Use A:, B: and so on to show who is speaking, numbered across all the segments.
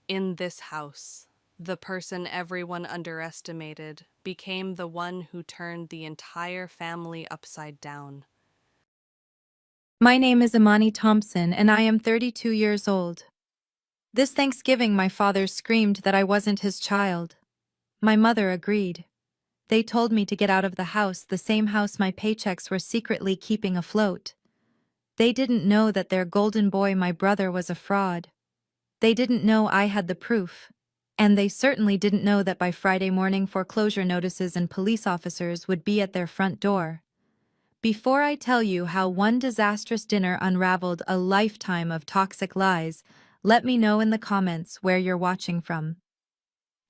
A: In this house, the person everyone underestimated became the one who turned the entire family upside down.
B: My name is Imani Thompson, and I am 32 years old. This Thanksgiving, my father screamed that I wasn't his child. My mother agreed. They told me to get out of the house, the same house my paychecks were secretly keeping afloat. They didn't know that their golden boy, my brother, was a fraud. They didn't know I had the proof. And they certainly didn't know that by Friday morning foreclosure notices and police officers would be at their front door. Before I tell you how one disastrous dinner unraveled a lifetime of toxic lies, let me know in the comments where you're watching from.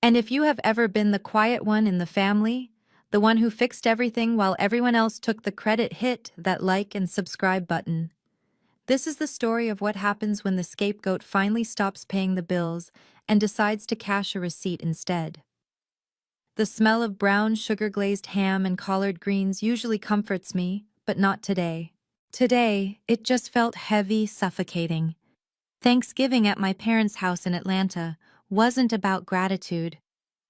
B: And if you have ever been the quiet one in the family, the one who fixed everything while everyone else took the credit, hit that like and subscribe button. This is the story of what happens when the scapegoat finally stops paying the bills and decides to cash a receipt instead. The smell of brown sugar-glazed ham and collard greens usually comforts me, but not today. Today, it just felt heavy, suffocating. Thanksgiving at my parents' house in Atlanta wasn't about gratitude.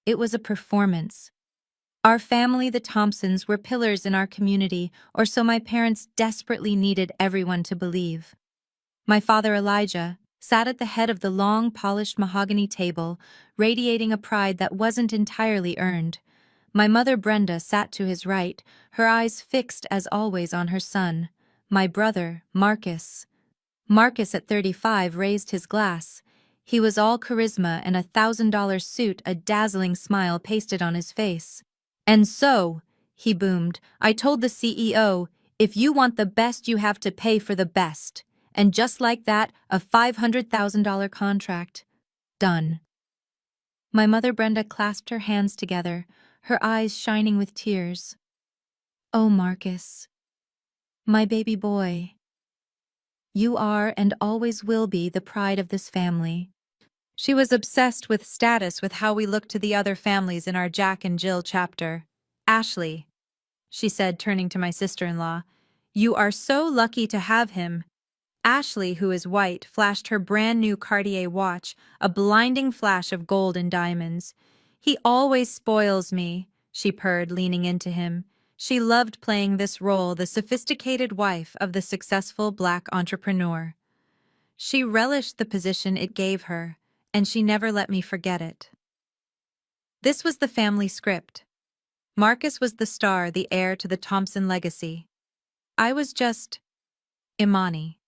B: It was a performance. Our family, the Thompsons, were pillars in our community, or so my parents desperately needed everyone to believe. My father, Elijah, sat at the head of the long, polished mahogany table, radiating a pride that wasn't entirely earned. My mother, Brenda, sat to his right, her eyes fixed as always on her son. My brother, Marcus. Marcus, at 35, raised his glass. He was all charisma and $1,000 suit, a dazzling smile pasted on his face. "And so," he boomed, "I told the CEO, if you want the best, you have to pay for the best." And just like that, a $500,000 contract. Done. My mother, Brenda, clasped her hands together, her eyes shining with tears. "Oh, Marcus, my baby boy. You are and always will be the pride of this family." She was obsessed with status, with how we looked to the other families in our Jack and Jill chapter. "Ashley," she said, turning to my sister-in-law, "you are so lucky to have him." Ashley, who is white, flashed her brand-new Cartier watch, a blinding flash of gold and diamonds. "He always spoils me," she purred, leaning into him. She loved playing this role, the sophisticated wife of the successful Black entrepreneur. She relished the position it gave her, and she never let me forget it. This was the family script. Marcus was the star, the heir to the Thompson legacy. I was just Imani,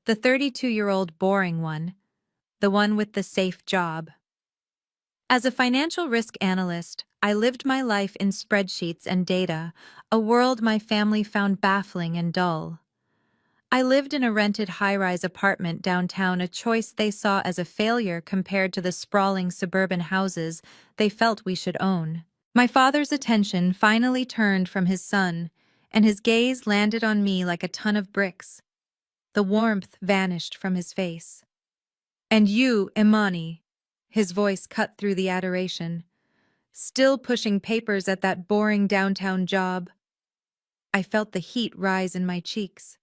B: the 32-year-old boring one, the one with the safe job. As a financial risk analyst, I lived my life in spreadsheets and data, a world my family found baffling and dull. I lived in a rented high-rise apartment downtown, a choice they saw as a failure compared to the sprawling suburban houses they felt we should own. My father's attention finally turned from his son, and his gaze landed on me like a ton of bricks. The warmth vanished from his face. "And you, Imani," his voice cut through the adoration, "still pushing papers at that boring downtown job." I felt the heat rise in my cheeks.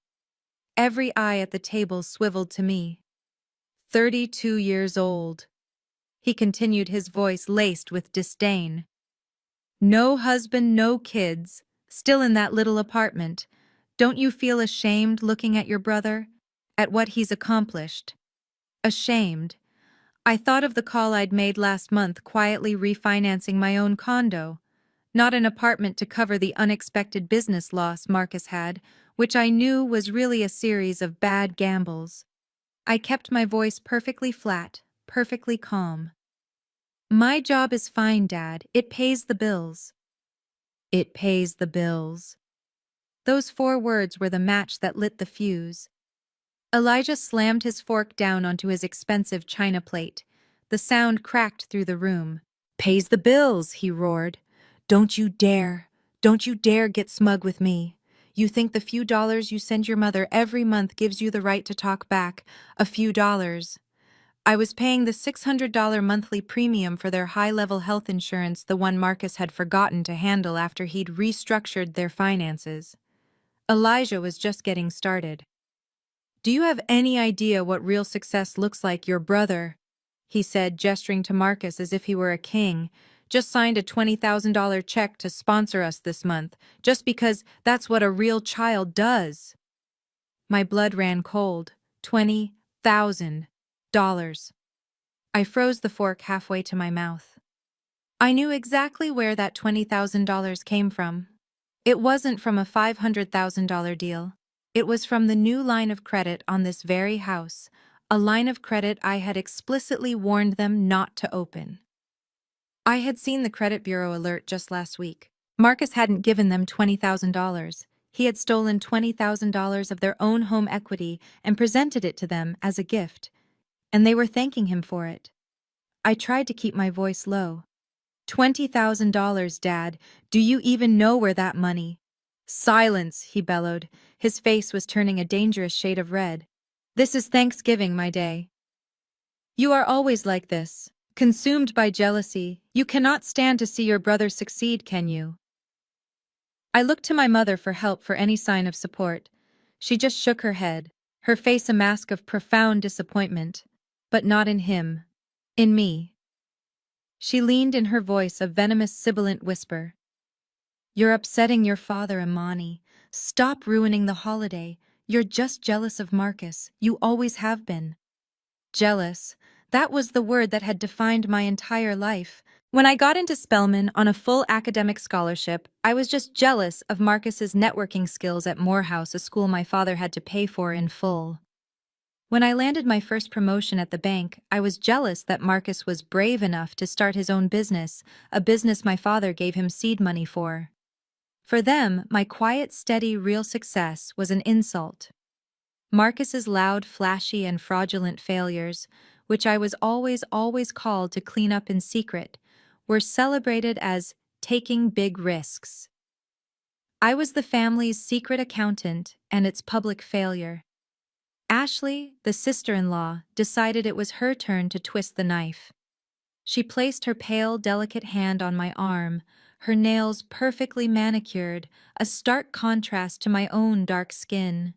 B: Every eye at the table swiveled to me. 32 years old. He continued, his voice laced with disdain. "No husband, no kids, still in that little apartment. Don't you feel ashamed looking at your brother? At what he's accomplished?" Ashamed. I thought of the call I'd made last month, quietly refinancing my own condo. Not an apartment to cover the unexpected business loss Marcus had, which I knew was really a series of bad gambles. I kept my voice perfectly flat, perfectly calm. "My job is fine, Dad. It pays the bills." It pays the bills. Those 4 words were the match that lit the fuse. Elijah slammed his fork down onto his expensive china plate. The sound cracked through the room. "Pays the bills," he roared. Don't you dare get smug with me. You think the few dollars you send your mother every month gives you the right to talk back. A few dollars. I was paying the $600 monthly premium for their high-level health insurance, the one Marcus had forgotten to handle after he'd restructured their finances. Elijah was just getting started. "Do you have any idea what real success looks like, your brother?" he said, gesturing to Marcus as if he were a king. Just signed a $20,000 check to sponsor us this month, just because that's what a real child does. My blood ran cold. $20,000. I froze the fork halfway to my mouth. I knew exactly where that $20,000 came from. It wasn't from a $500,000 deal. It was from the new line of credit on this very house, a line of credit I had explicitly warned them not to open. I had seen the credit bureau alert just last week. Marcus hadn't given them $20,000. He had stolen $20,000 of their own home equity and presented it to them as a gift, and they were thanking him for it. I tried to keep my voice low. $20,000, Dad. Do you even know where that money? Silence, he bellowed. His face was turning a dangerous shade of red. This is Thanksgiving, my day. You are always like this, consumed by jealousy. You cannot stand to see your brother succeed, can you? I looked to my mother for help, for any sign of support. She just shook her head, her face a mask of profound disappointment. But not in him. In me. She leaned in her voice a venomous sibilant whisper. You're upsetting your father, Imani. Stop ruining the holiday. You're just jealous of Marcus. You always have been. Jealous. That was the word that had defined my entire life. When I got into Spelman on a full academic scholarship, I was just jealous of Marcus's networking skills at Morehouse, a school my father had to pay for in full. When I landed my first promotion at the bank, I was jealous that Marcus was brave enough to start his own business, a business my father gave him seed money for. For them, my quiet, steady, real success was an insult. Marcus's loud, flashy, and fraudulent failures, which I was always called to clean up in secret, were celebrated as taking big risks. I was the family's secret accountant and its public failure. Ashley, the sister-in-law, decided it was her turn to twist the knife. She placed her pale, delicate hand on my arm, her nails perfectly manicured, a stark contrast to my own dark skin.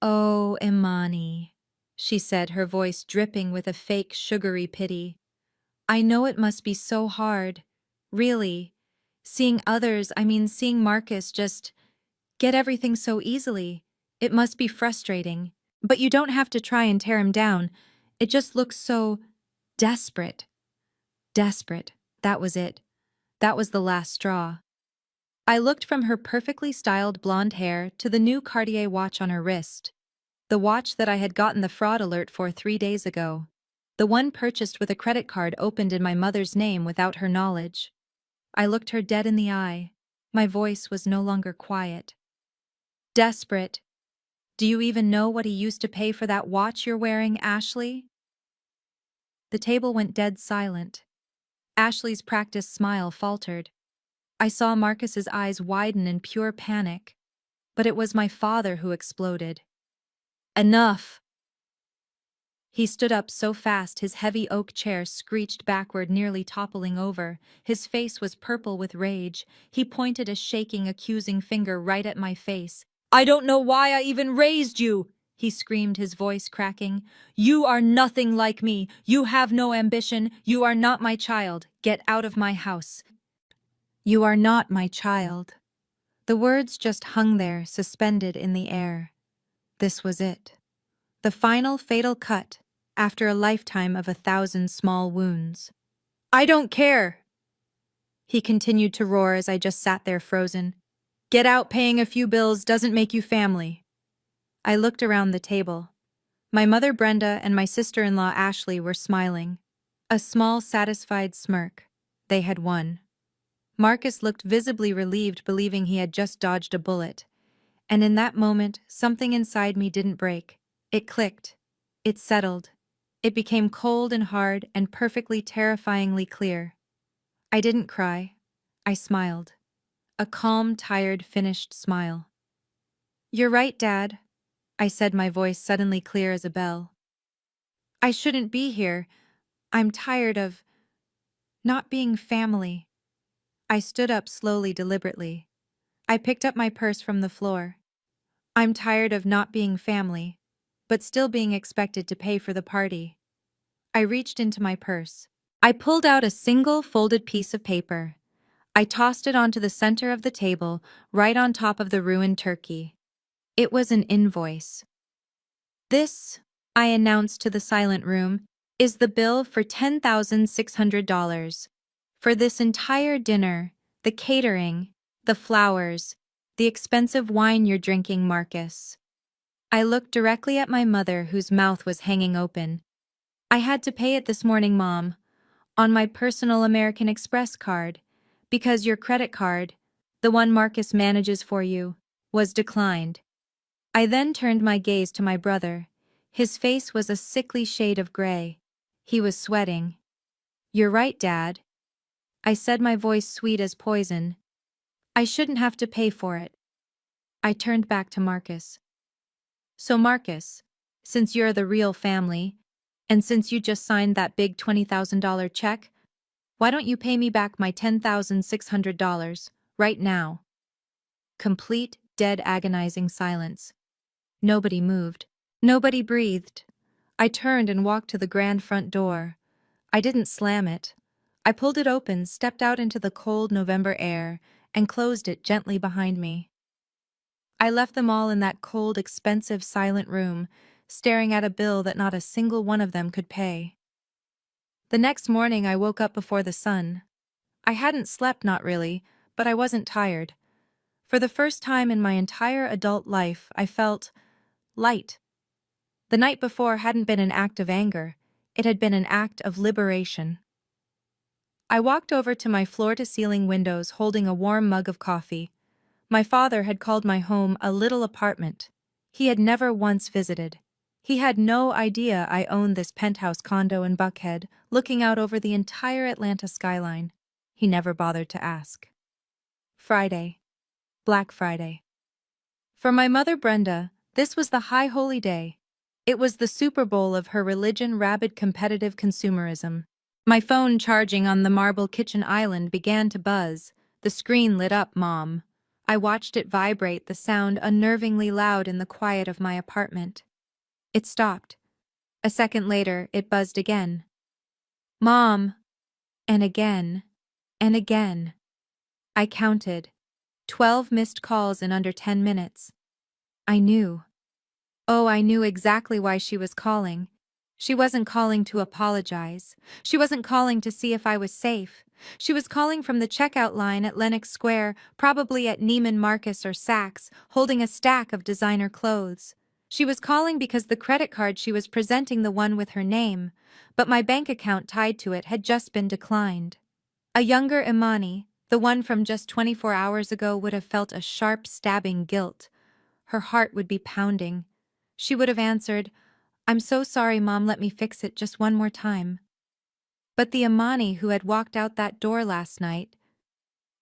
B: "Oh, Imani," she said, her voice dripping with a fake sugary pity. "I know it must be so hard. Really. Seeing others, seeing Marcus just get everything so easily. It must be frustrating. But you don't have to try and tear him down. It just looks so desperate." Desperate. That was it. That was the last straw. I looked from her perfectly styled blonde hair to the new Cartier watch on her wrist. The watch that I had gotten the fraud alert for 3 days ago. The one purchased with a credit card opened in my mother's name without her knowledge. I looked her dead in the eye. My voice was no longer quiet. Desperate. Do you even know what he used to pay for that watch you're wearing, Ashley? The table went dead silent. Ashley's practiced smile faltered. I saw Marcus's eyes widen in pure panic. But it was my father who exploded. Enough! He stood up so fast his heavy oak chair screeched backward, nearly toppling over. His face was purple with rage. He pointed a shaking, accusing finger right at my face. "I don't know why I even raised you!" he screamed, his voice cracking. "You are nothing like me. You have no ambition. You are not my child. Get out of my house." "You are not my child." The words just hung there, suspended in the air. This was it. The final fatal cut, after a lifetime of 1,000 small wounds. "I don't care!" he continued to roar as I just sat there frozen. "Get out, paying a few bills doesn't make you family." I looked around the table. My mother Brenda and my sister-in-law Ashley were smiling. A small, satisfied smirk. They had won. Marcus looked visibly relieved, believing he had just dodged a bullet. And in that moment, something inside me didn't break. It clicked. It settled. It became cold and hard and perfectly terrifyingly clear. I didn't cry. I smiled. A calm, tired, finished smile. "You're right, Dad," I said, my voice suddenly clear as a bell. "I shouldn't be here. I'm tired of not being family." I stood up slowly, deliberately. I picked up my purse from the floor. "I'm tired of not being family, but still being expected to pay for the party." I reached into my purse. I pulled out a single folded piece of paper. I tossed it onto the center of the table, right on top of the ruined turkey. It was an invoice. This, I announced to the silent room, is the bill for $10,600. For this entire dinner, the catering, the flowers, the expensive wine you're drinking, Marcus. I looked directly at my mother, whose mouth was hanging open. I had to pay it this morning, Mom, on my personal American Express card, because your credit card, the one Marcus manages for you, was declined. I then turned my gaze to my brother. His face was a sickly shade of gray. He was sweating. "You're right, Dad," I said, my voice sweet as poison. "I shouldn't have to pay for it." I turned back to Marcus. "So Marcus, since you're the real family, and since you just signed that big $20,000 check, why don't you pay me back my $10,600, right now?" Complete, dead, agonizing silence. Nobody moved. Nobody breathed. I turned and walked to the grand front door. I didn't slam it. I pulled it open, stepped out into the cold November air, and closed it gently behind me. I left them all in that cold, expensive, silent room, staring at a bill that not a single one of them could pay. The next morning I woke up before the sun. I hadn't slept, not really, but I wasn't tired. For the first time in my entire adult life, I felt light. The night before hadn't been an act of anger, it had been an act of liberation. I walked over to my floor-to-ceiling windows holding a warm mug of coffee. My father had called my home a little apartment. He had never once visited. He had no idea I owned this penthouse condo in Buckhead, looking out over the entire Atlanta skyline. He never bothered to ask. Friday. Black Friday. For my mother Brenda, this was the high holy day. It was the Super Bowl of her religion, rabid competitive consumerism. My phone, charging on the marble kitchen island, began to buzz. The screen lit up, Mom. I watched it vibrate, the sound unnervingly loud in the quiet of my apartment. It stopped. A second later, it buzzed again. Mom! And again. And again. I counted. 12 missed calls in under 10 minutes. I knew. Oh, I knew exactly why she was calling. She wasn't calling to apologize. She wasn't calling to see if I was safe. She was calling from the checkout line at Lenox Square, probably at Neiman Marcus or Saks, holding a stack of designer clothes. She was calling because the credit card she was presenting, the one with her name, but my bank account tied to it, had just been declined. A younger Imani, the one from just 24 hours ago, would have felt a sharp, stabbing guilt. Her heart would be pounding. She would have answered, "I'm so sorry, Mom, let me fix it just one more time." But the Imani who had walked out that door last night,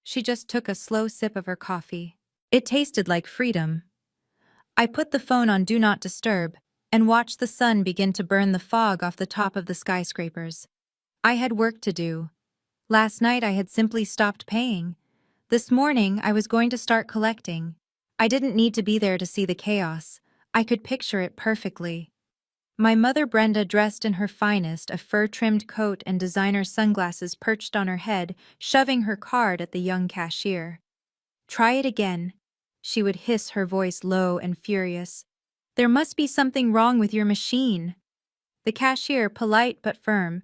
B: she just took a slow sip of her coffee. It tasted like freedom. I put the phone on Do Not Disturb and watched the sun begin to burn the fog off the top of the skyscrapers. I had work to do. Last night I had simply stopped paying. This morning I was going to start collecting. I didn't need to be there to see the chaos. I could picture it perfectly. My mother Brenda, dressed in her finest, a fur-trimmed coat and designer sunglasses perched on her head, shoving her card at the young cashier. "Try it again," she would hiss, her voice low and furious. "There must be something wrong with your machine." The cashier, polite but firm.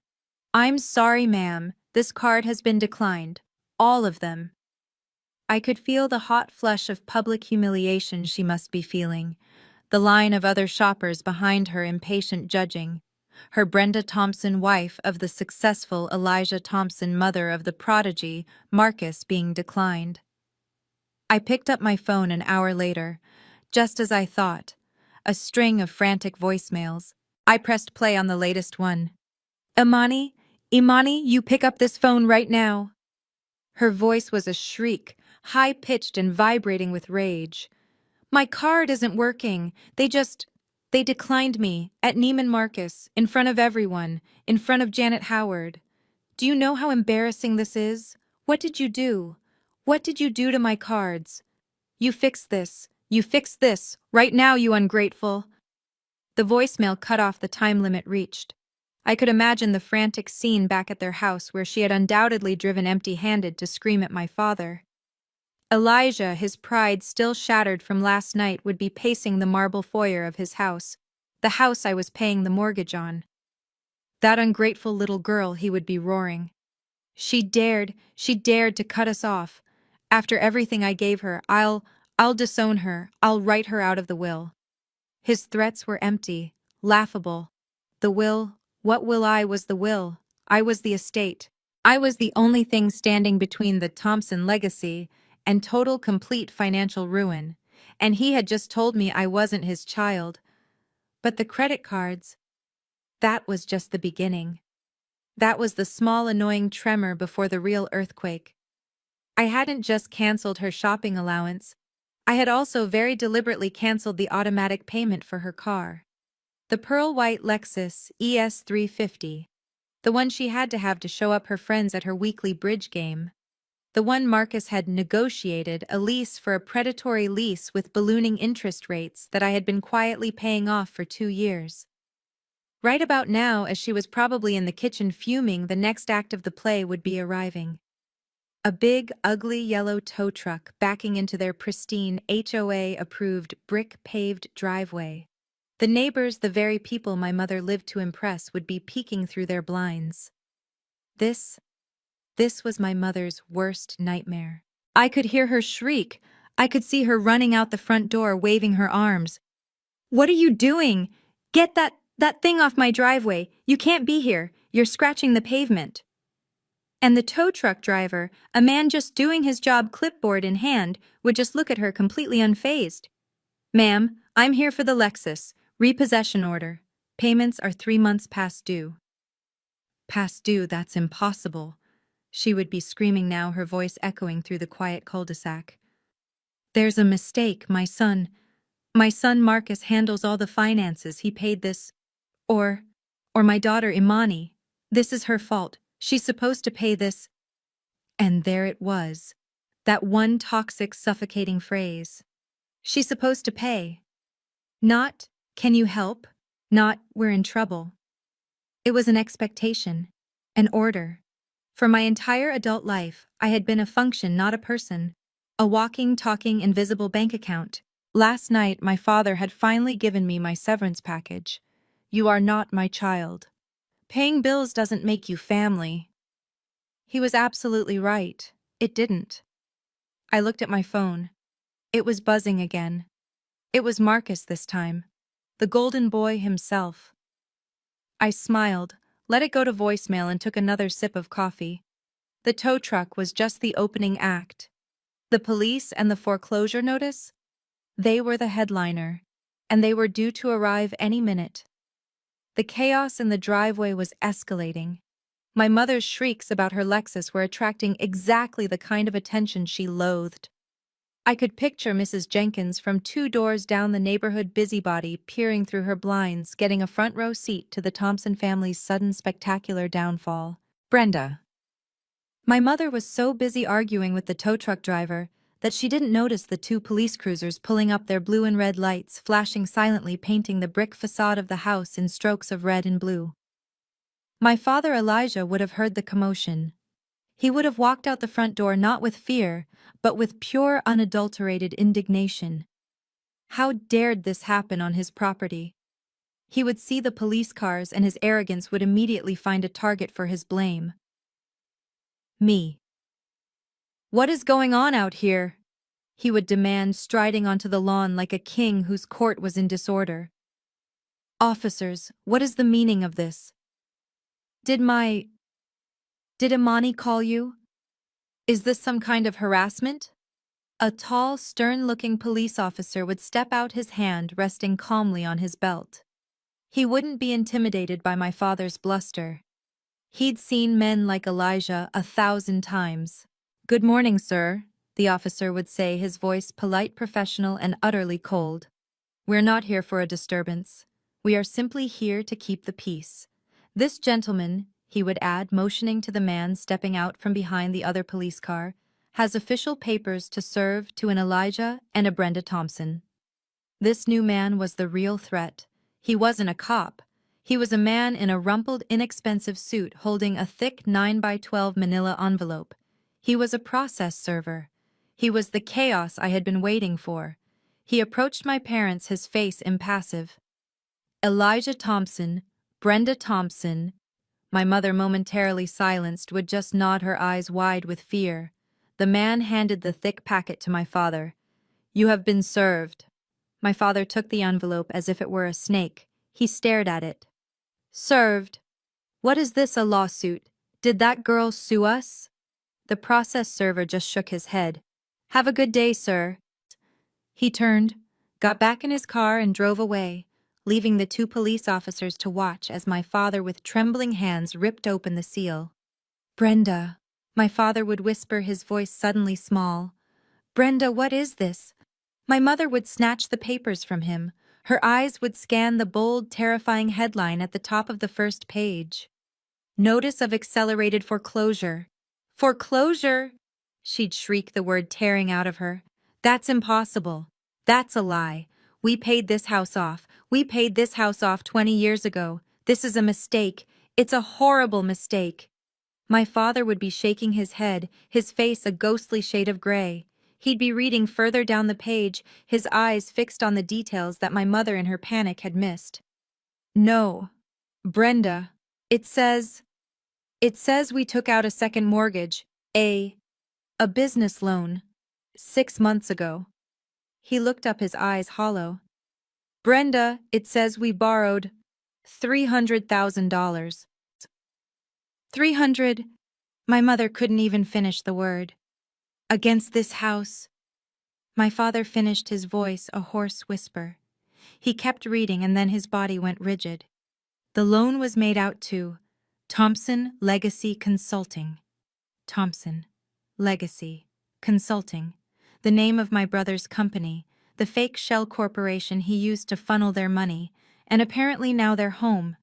B: "I'm sorry, ma'am, this card has been declined. All of them." I could feel the hot flush of public humiliation she must be feeling. The line of other shoppers behind her, impatient, judging. Her Brenda Thompson, wife of the successful Elijah Thompson, mother of the prodigy Marcus, being declined. I picked up my phone an hour later. Just as I thought. A string of frantic voicemails. I pressed play on the latest one. "Imani, Imani, you pick up this phone right now." Her voice was a shriek, high-pitched and vibrating with rage. "My card isn't working. They declined me, at Neiman Marcus, in front of everyone, in front of Janet Howard. Do you know how embarrassing this is? What did you do? What did you do to my cards? You fix this. You fix this. Right now, you ungrateful." The voicemail cut off. The time limit reached. I could imagine the frantic scene back at their house where she had undoubtedly driven empty-handed to scream at my father. Elijah, his pride still shattered from last night, would be pacing the marble foyer of his house, the house I was paying the mortgage on. That ungrateful little girl, he would be roaring. She dared to cut us off. After everything I gave her, I'll disown her, I'll write her out of the will. His threats were empty, laughable. The will, what will I was the will. I was the estate. I was the only thing standing between the Thompson legacy and total complete financial ruin. And he had just told me I wasn't his child. But the credit cards, that was just the beginning. That was the small annoying tremor before the real earthquake. I hadn't just canceled her shopping allowance. I had also very deliberately canceled the automatic payment for her car. The pearl white Lexus ES350. The one she had to have show up her friends at her weekly bridge game. The one Marcus had negotiated a lease for, a predatory lease with ballooning interest rates that I had been quietly paying off for 2 years. Right about now, as she was probably in the kitchen fuming, the next act of the play would be arriving. A big, ugly yellow tow truck backing into their pristine HOA-approved brick-paved driveway. The neighbors, the very people my mother lived to impress, would be peeking through their blinds. This was my mother's worst nightmare. I could hear her shriek. I could see her running out the front door, waving her arms. "What are you doing? Get that thing off my driveway. You can't be here. You're scratching the pavement." And the tow truck driver, a man just doing his job clipboard in hand, would just look at her completely unfazed. "Ma'am, I'm here for the Lexus. Repossession order. Payments are 3 months past due." Past due, that's impossible. She would be screaming now, her voice echoing through the quiet cul-de-sac. "There's a mistake, my son. My son Marcus handles all the finances. He paid this. Or my daughter Imani. This is her fault. She's supposed to pay this." And there it was. That one toxic, suffocating phrase. She's supposed to pay. Not, "Can you help?" Not, "We're in trouble." It was an expectation. An order. For my entire adult life, I had been a function, not a person. A walking, talking, invisible bank account. Last night, my father had finally given me my severance package. "You are not my child. Paying bills doesn't make you family." He was absolutely right. It didn't. I looked at my phone. It was buzzing again. It was Marcus this time. The golden boy himself. I smiled, let it go to voicemail, and took another sip of coffee. The tow truck was just the opening act. The police and the foreclosure notice? They were the headliner, and they were due to arrive any minute. The chaos in the driveway was escalating. My mother's shrieks about her Lexus were attracting exactly the kind of attention she loathed. I could picture Mrs. Jenkins from 2 doors down, the neighborhood busybody, peering through her blinds, getting a front row seat to the Thompson family's sudden spectacular downfall. Brenda. My mother was so busy arguing with the tow truck driver that she didn't notice the 2 police cruisers pulling up, their blue and red lights flashing silently, painting the brick facade of the house in strokes of red and blue. My father Elijah would have heard the commotion. He would have walked out the front door, not with fear, but with pure, unadulterated indignation. How dared this happen on his property? He would see the police cars, and his arrogance would immediately find a target for his blame. Me. "What is going on out here?" he would demand, striding onto the lawn like a king whose court was in disorder. "Officers, what is the meaning of this? Did Imani call you? Is this some kind of harassment?" A tall, stern-looking police officer would step out, his hand resting calmly on his belt. He wouldn't be intimidated by my father's bluster. He'd seen men like Elijah 1,000 times. "Good morning, sir," the officer would say, his voice polite, professional, and utterly cold. "We're not here for a disturbance. We are simply here to keep the peace. This gentleman," he would add, motioning to the man stepping out from behind the other police car, "has official papers to serve to an Elijah and a Brenda Thompson." This new man was the real threat. He wasn't a cop. He was a man in a rumpled, inexpensive suit holding a thick 9 by 12 manila envelope. He was a process server. He was the chaos I had been waiting for. He approached my parents, his face impassive. Elijah Thompson, Brenda Thompson. My mother, momentarily silenced, would just nod, her eyes wide with fear. The man handed the thick packet to my father. "You have been served." My father took the envelope as if it were a snake. He stared at it. "Served? What is this, a lawsuit? Did that girl sue us?" The process server just shook his head. "Have a good day, sir." He turned, got back in his car and drove away, leaving the two police officers to watch as my father with trembling hands ripped open the seal. "Brenda," my father would whisper, his voice suddenly small. "Brenda, what is this?" My mother would snatch the papers from him. Her eyes would scan the bold, terrifying headline at the top of the first page. "Notice of accelerated foreclosure." "Foreclosure!" She'd shriek, the word tearing out of her. "That's impossible. That's a lie. We paid this house off. We paid this house off 20 years ago. This is a mistake. It's a horrible mistake." My father would be shaking his head, his face a ghostly shade of gray. He'd be reading further down the page, his eyes fixed on the details that my mother in her panic had missed. "No, Brenda, it says, we took out a second mortgage, a business loan, 6 months ago." He looked up, his eyes hollow. "Brenda, it says we borrowed $300,000. 300. My mother couldn't even finish the word. "Against this house." My father finished, his voice a hoarse whisper. He kept reading, and then his body went rigid. The loan was made out to Thompson Legacy Consulting. Thompson Legacy Consulting. The name of my brother's company, the fake shell corporation he used to funnel their money, and apparently now their home.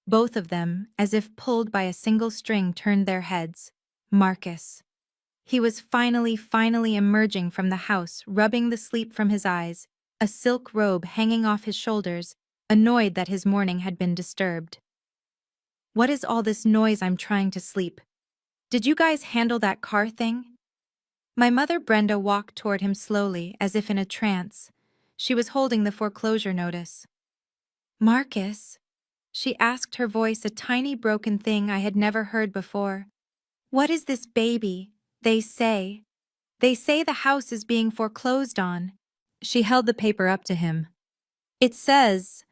B: Both of them, as if pulled by a single string, turned their heads. Marcus. He was finally emerging from the house, rubbing the sleep from his eyes, a silk robe hanging off his shoulders, annoyed that his morning had been disturbed. "What is all this noise? I'm trying to sleep. Did you guys handle that car thing?" My mother Brenda walked toward him slowly, as if in a trance. She was holding the foreclosure notice. "Marcus?" she asked, her voice a tiny broken thing I had never heard before. "What is this baby? They say the house is being foreclosed on." She held the paper up to him. "It says,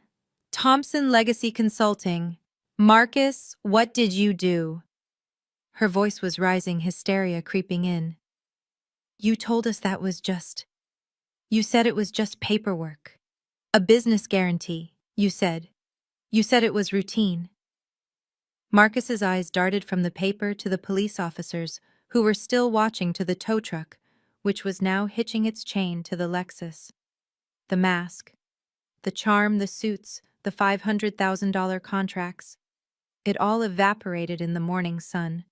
B: Thompson Legacy Consulting. Marcus, what did you do?" Her voice was rising, hysteria creeping in. "You told us that was just... You said it was just paperwork. A business guarantee, you said. You said it was routine." Marcus's eyes darted from the paper to the police officers, who were still watching, to the tow truck, which was now hitching its chain to the Lexus. The mask, the charm, the suits, the $500,000 contracts. It all evaporated in the morning sun.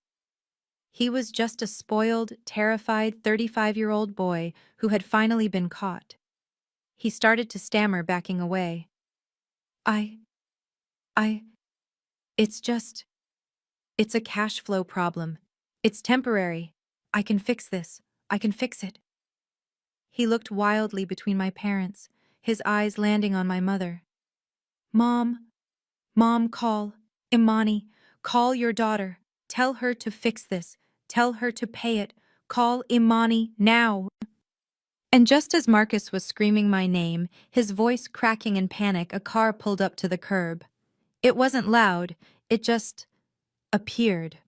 B: He was just a spoiled, terrified 35-year-old boy who had finally been caught. He started to stammer, backing away. I, it's a cash flow problem. It's temporary. I can fix this. I can fix it." He looked wildly between my parents, his eyes landing on my mother. Mom, call Imani. Call your daughter. Tell her to fix this. Tell her to pay it. Call Imani now." And just as Marcus was screaming my name, his voice cracking in panic, a car pulled up to the curb. It wasn't loud, it just appeared.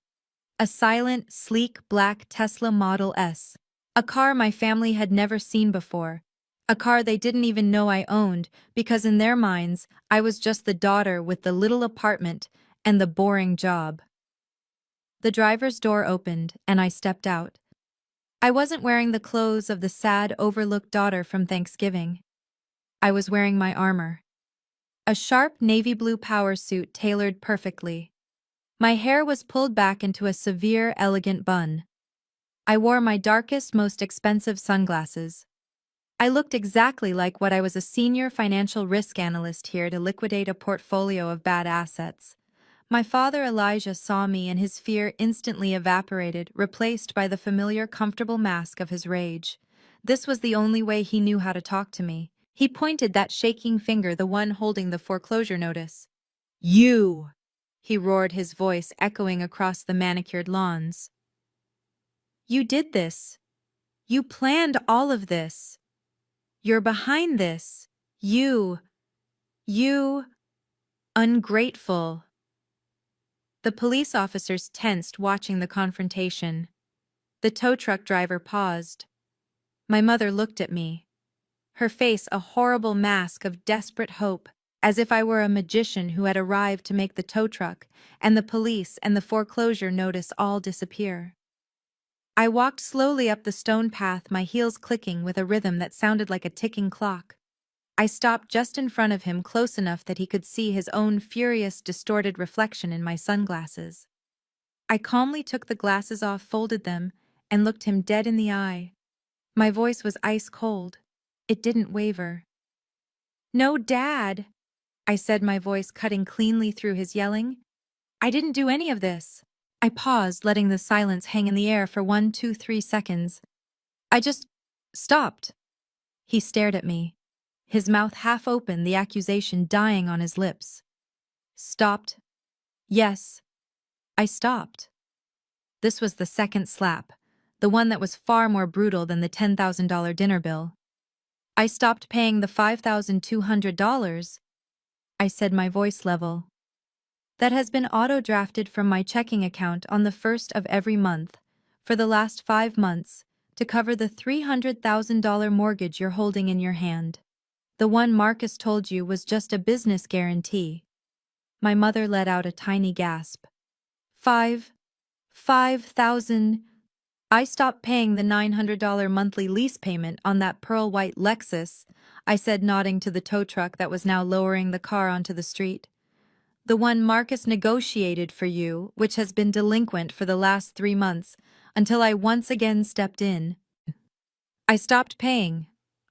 B: A silent, sleek black Tesla Model S. A car my family had never seen before. A car they didn't even know I owned, because in their minds, I was just the daughter with the little apartment and the boring job. The driver's door opened, and I stepped out. I wasn't wearing the clothes of the sad, overlooked daughter from Thanksgiving. I was wearing my armor. A sharp navy blue power suit tailored perfectly. My hair was pulled back into a severe, elegant bun. I wore my darkest, most expensive sunglasses. I looked exactly like what I was, a senior financial risk analyst here to liquidate a portfolio of bad assets. My father Elijah saw me and his fear instantly evaporated, replaced by the familiar comfortable mask of his rage. This was the only way he knew how to talk to me. He pointed that shaking finger, the one holding the foreclosure notice. You! He roared, his voice echoing across the manicured lawns. You did this. You planned all of this. You're behind this. You, ungrateful. The police officers tensed, watching the confrontation. The tow truck driver paused. My mother looked at me, her face a horrible mask of desperate hope, as if I were a magician who had arrived to make the tow truck and the police and the foreclosure notice all disappear. I walked slowly up the stone path, my heels clicking with a rhythm that sounded like a ticking clock. I stopped just in front of him, close enough that he could see his own furious, distorted reflection in my sunglasses. I calmly took the glasses off, folded them, and looked him dead in the eye. My voice was ice cold. It didn't waver. "No, Dad," I said, my voice cutting cleanly through his yelling. "I didn't do any of this." I paused, letting the silence hang in the air for 1, 2, 3 seconds. "I just stopped." He stared at me, his mouth half open, the accusation dying on his lips. "Stopped? Yes, I stopped." This was the second slap, the one that was far more brutal than the $10,000 dinner bill. "I stopped paying the $5,200, I said, my voice level. "That has been auto-drafted from my checking account on the first of every month, for the last 5 months, to cover the $300,000 mortgage you're holding in your hand. The one Marcus told you was just a business guarantee." My mother let out a tiny gasp. "5,000. I stopped paying the $900 monthly lease payment on that pearl-white Lexus," I said, nodding to the tow truck that was now lowering the car onto the street. "The one Marcus negotiated for you, which has been delinquent for the last 3 months, until I once again stepped in." I stopped paying.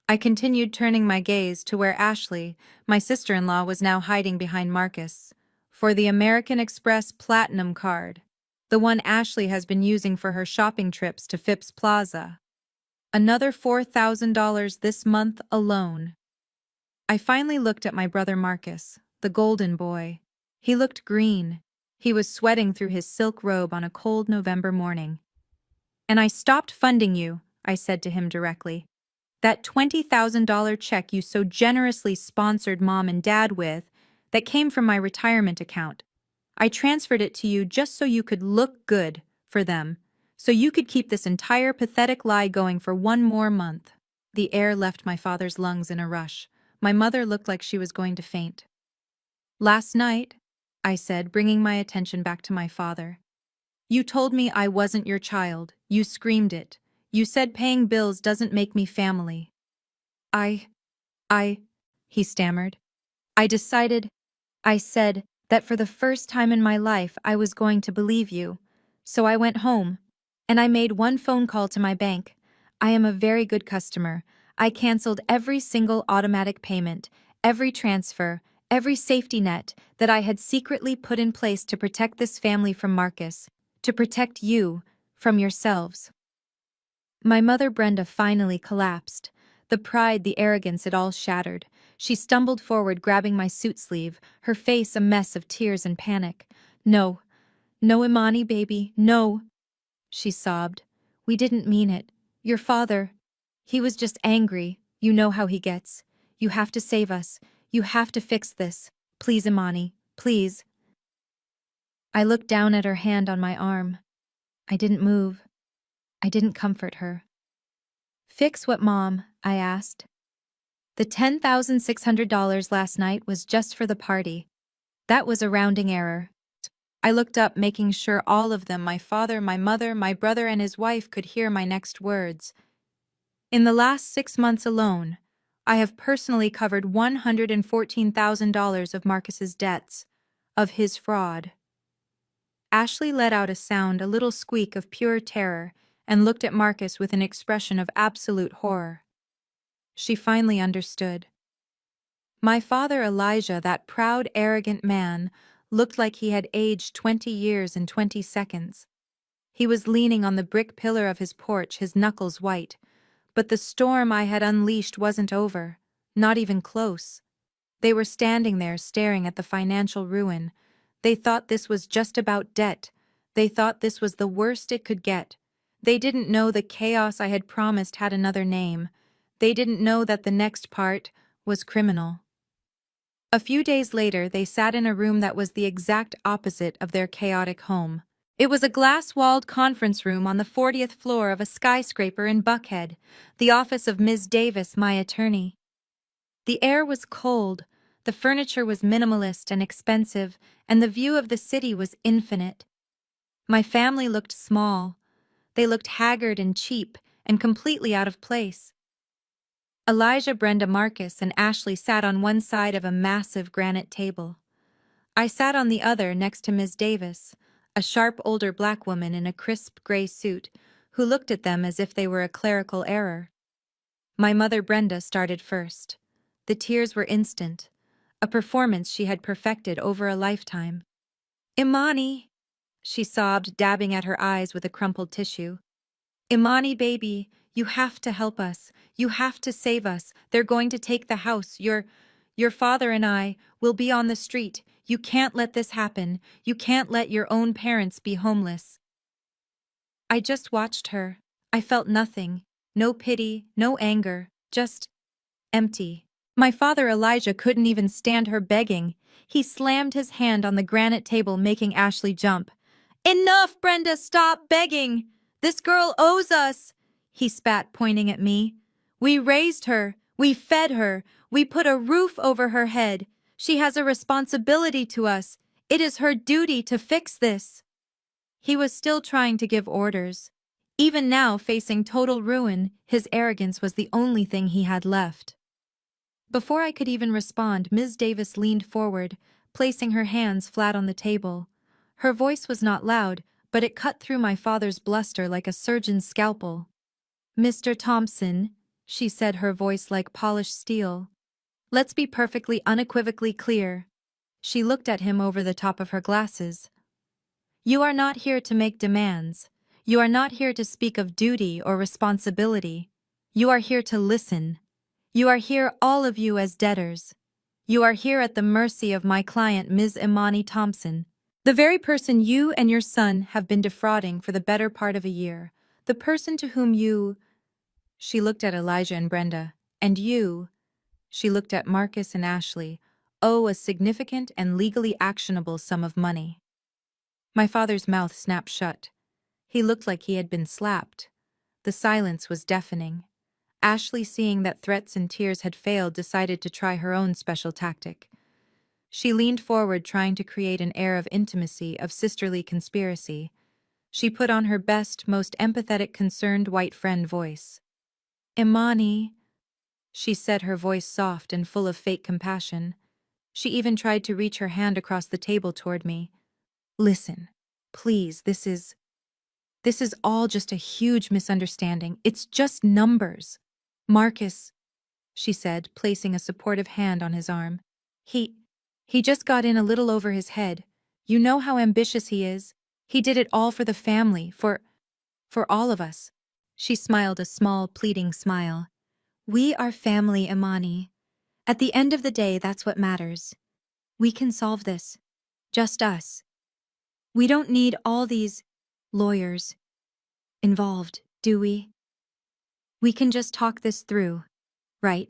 B: I continued, turning my gaze to where Ashley, my sister-in-law, was now hiding behind Marcus. "For the American Express Platinum card. The one Ashley has been using for her shopping trips to Phipps Plaza. Another $4,000 this month alone." I finally looked at my brother Marcus, the golden boy. He looked green. He was sweating through his silk robe on a cold November morning. "And I stopped funding you," I said to him directly. "That $20,000 check you so generously sponsored Mom and Dad with, that came from my retirement account. I transferred it to you just so you could look good for them, so you could keep this entire pathetic lie going for 1 more month." The air left my father's lungs in a rush. My mother looked like she was going to faint. "Last night," I said, bringing my attention back to my father, "you told me I wasn't your child. You screamed it. You said paying bills doesn't make me family." I, I, he stammered. "I decided," I said, "that for the first time in my life I was going to believe you. So I went home, and I made one phone call to my bank. I am a very good customer. I canceled every single automatic payment, every transfer, every safety net that I had secretly put in place to protect this family from Marcus, to protect you from yourselves." My mother Brenda finally collapsed. The pride, the arrogance, it all shattered. She stumbled forward, grabbing my suit sleeve, her face a mess of tears and panic. "No, no, Imani, baby, no," she sobbed. "We didn't mean it. Your father, he was just angry. You know how he gets. You have to save us. You have to fix this. Please, Imani, please." I looked down at her hand on my arm. I didn't move. I didn't comfort her. "Fix what, Mom?" I asked. "The $10,600 last night was just for the party. That was a rounding error." I looked up, making sure all of them, my father, my mother, my brother, and his wife, could hear my next words. "In the last 6 months alone, I have personally covered $114,000 of Marcus's debts, of his fraud." Ashley let out a sound, a little squeak of pure terror, and looked at Marcus with an expression of absolute horror. She finally understood. My father Elijah, that proud, arrogant man, looked like he had aged 20 years in 20 seconds. He was leaning on the brick pillar of his porch, his knuckles white. But the storm I had unleashed wasn't over. Not even close. They were standing there staring at the financial ruin. They thought this was just about debt. They thought this was the worst it could get. They didn't know the chaos I had promised had another name. They didn't know that the next part was criminal. A few days later, they sat in a room that was the exact opposite of their chaotic home. It was a glass-walled conference room on the 40th floor of a skyscraper in Buckhead, the office of Ms. Davis, my attorney. The air was cold, the furniture was minimalist and expensive, and the view of the city was infinite. My family looked small. They looked haggard and cheap and completely out of place. Elijah, Brenda, Marcus, and Ashley sat on one side of a massive granite table. I sat on the other next to Ms. Davis, a sharp older black woman in a crisp gray suit, who looked at them as if they were a clerical error. My mother Brenda started first. The tears were instant, a performance she had perfected over a lifetime. "Imani," she sobbed, dabbing at her eyes with a crumpled tissue. "Imani, baby, you have to help us. You have to save us. They're going to take the house. Your father and I will be on the street. You can't let this happen. You can't let your own parents be homeless." I just watched her. I felt nothing. No pity, no anger, just empty. My father Elijah couldn't even stand her begging. He slammed his hand on the granite table, making Ashley jump. "Enough, Brenda, stop begging! This girl owes us!" he spat, pointing at me. "We raised her. We fed her. We put a roof over her head. She has a responsibility to us. It is her duty to fix this." He was still trying to give orders. Even now, facing total ruin, his arrogance was the only thing he had left. Before I could even respond, Ms. Davis leaned forward, placing her hands flat on the table. Her voice was not loud, but it cut through my father's bluster like a surgeon's scalpel. "Mr. Thompson," she said, her voice like polished steel. "Let's be perfectly unequivocally clear." She looked at him over the top of her glasses. "You are not here to make demands. You are not here to speak of duty or responsibility. You are here to listen. You are here, all of you, as debtors. You are here at the mercy of my client, Ms. Imani Thompson, the very person you and your son have been defrauding for the better part of a year, the person to whom you—" She looked at Elijah and Brenda. "And you," she looked at Marcus and Ashley, "owe a significant and legally actionable sum of money." My father's mouth snapped shut. He looked like he had been slapped. The silence was deafening. Ashley, seeing that threats and tears had failed, decided to try her own special tactic. She leaned forward, trying to create an air of intimacy, of sisterly conspiracy. She put on her best, most empathetic, concerned white friend voice. "Imani," she said, her voice soft and full of fake compassion. She even tried to reach her hand across the table toward me. "Listen, please, this is all just a huge misunderstanding. It's just numbers." "Marcus," she said, placing a supportive hand on his arm. He just got in a little over his head. You know how ambitious he is. He did it all for the family, for all of us." She smiled a small, pleading smile. "We are family, Imani. At the end of the day, that's what matters. We can solve this. Just us. We don't need all these lawyers involved, do we? We can just talk this through, right?"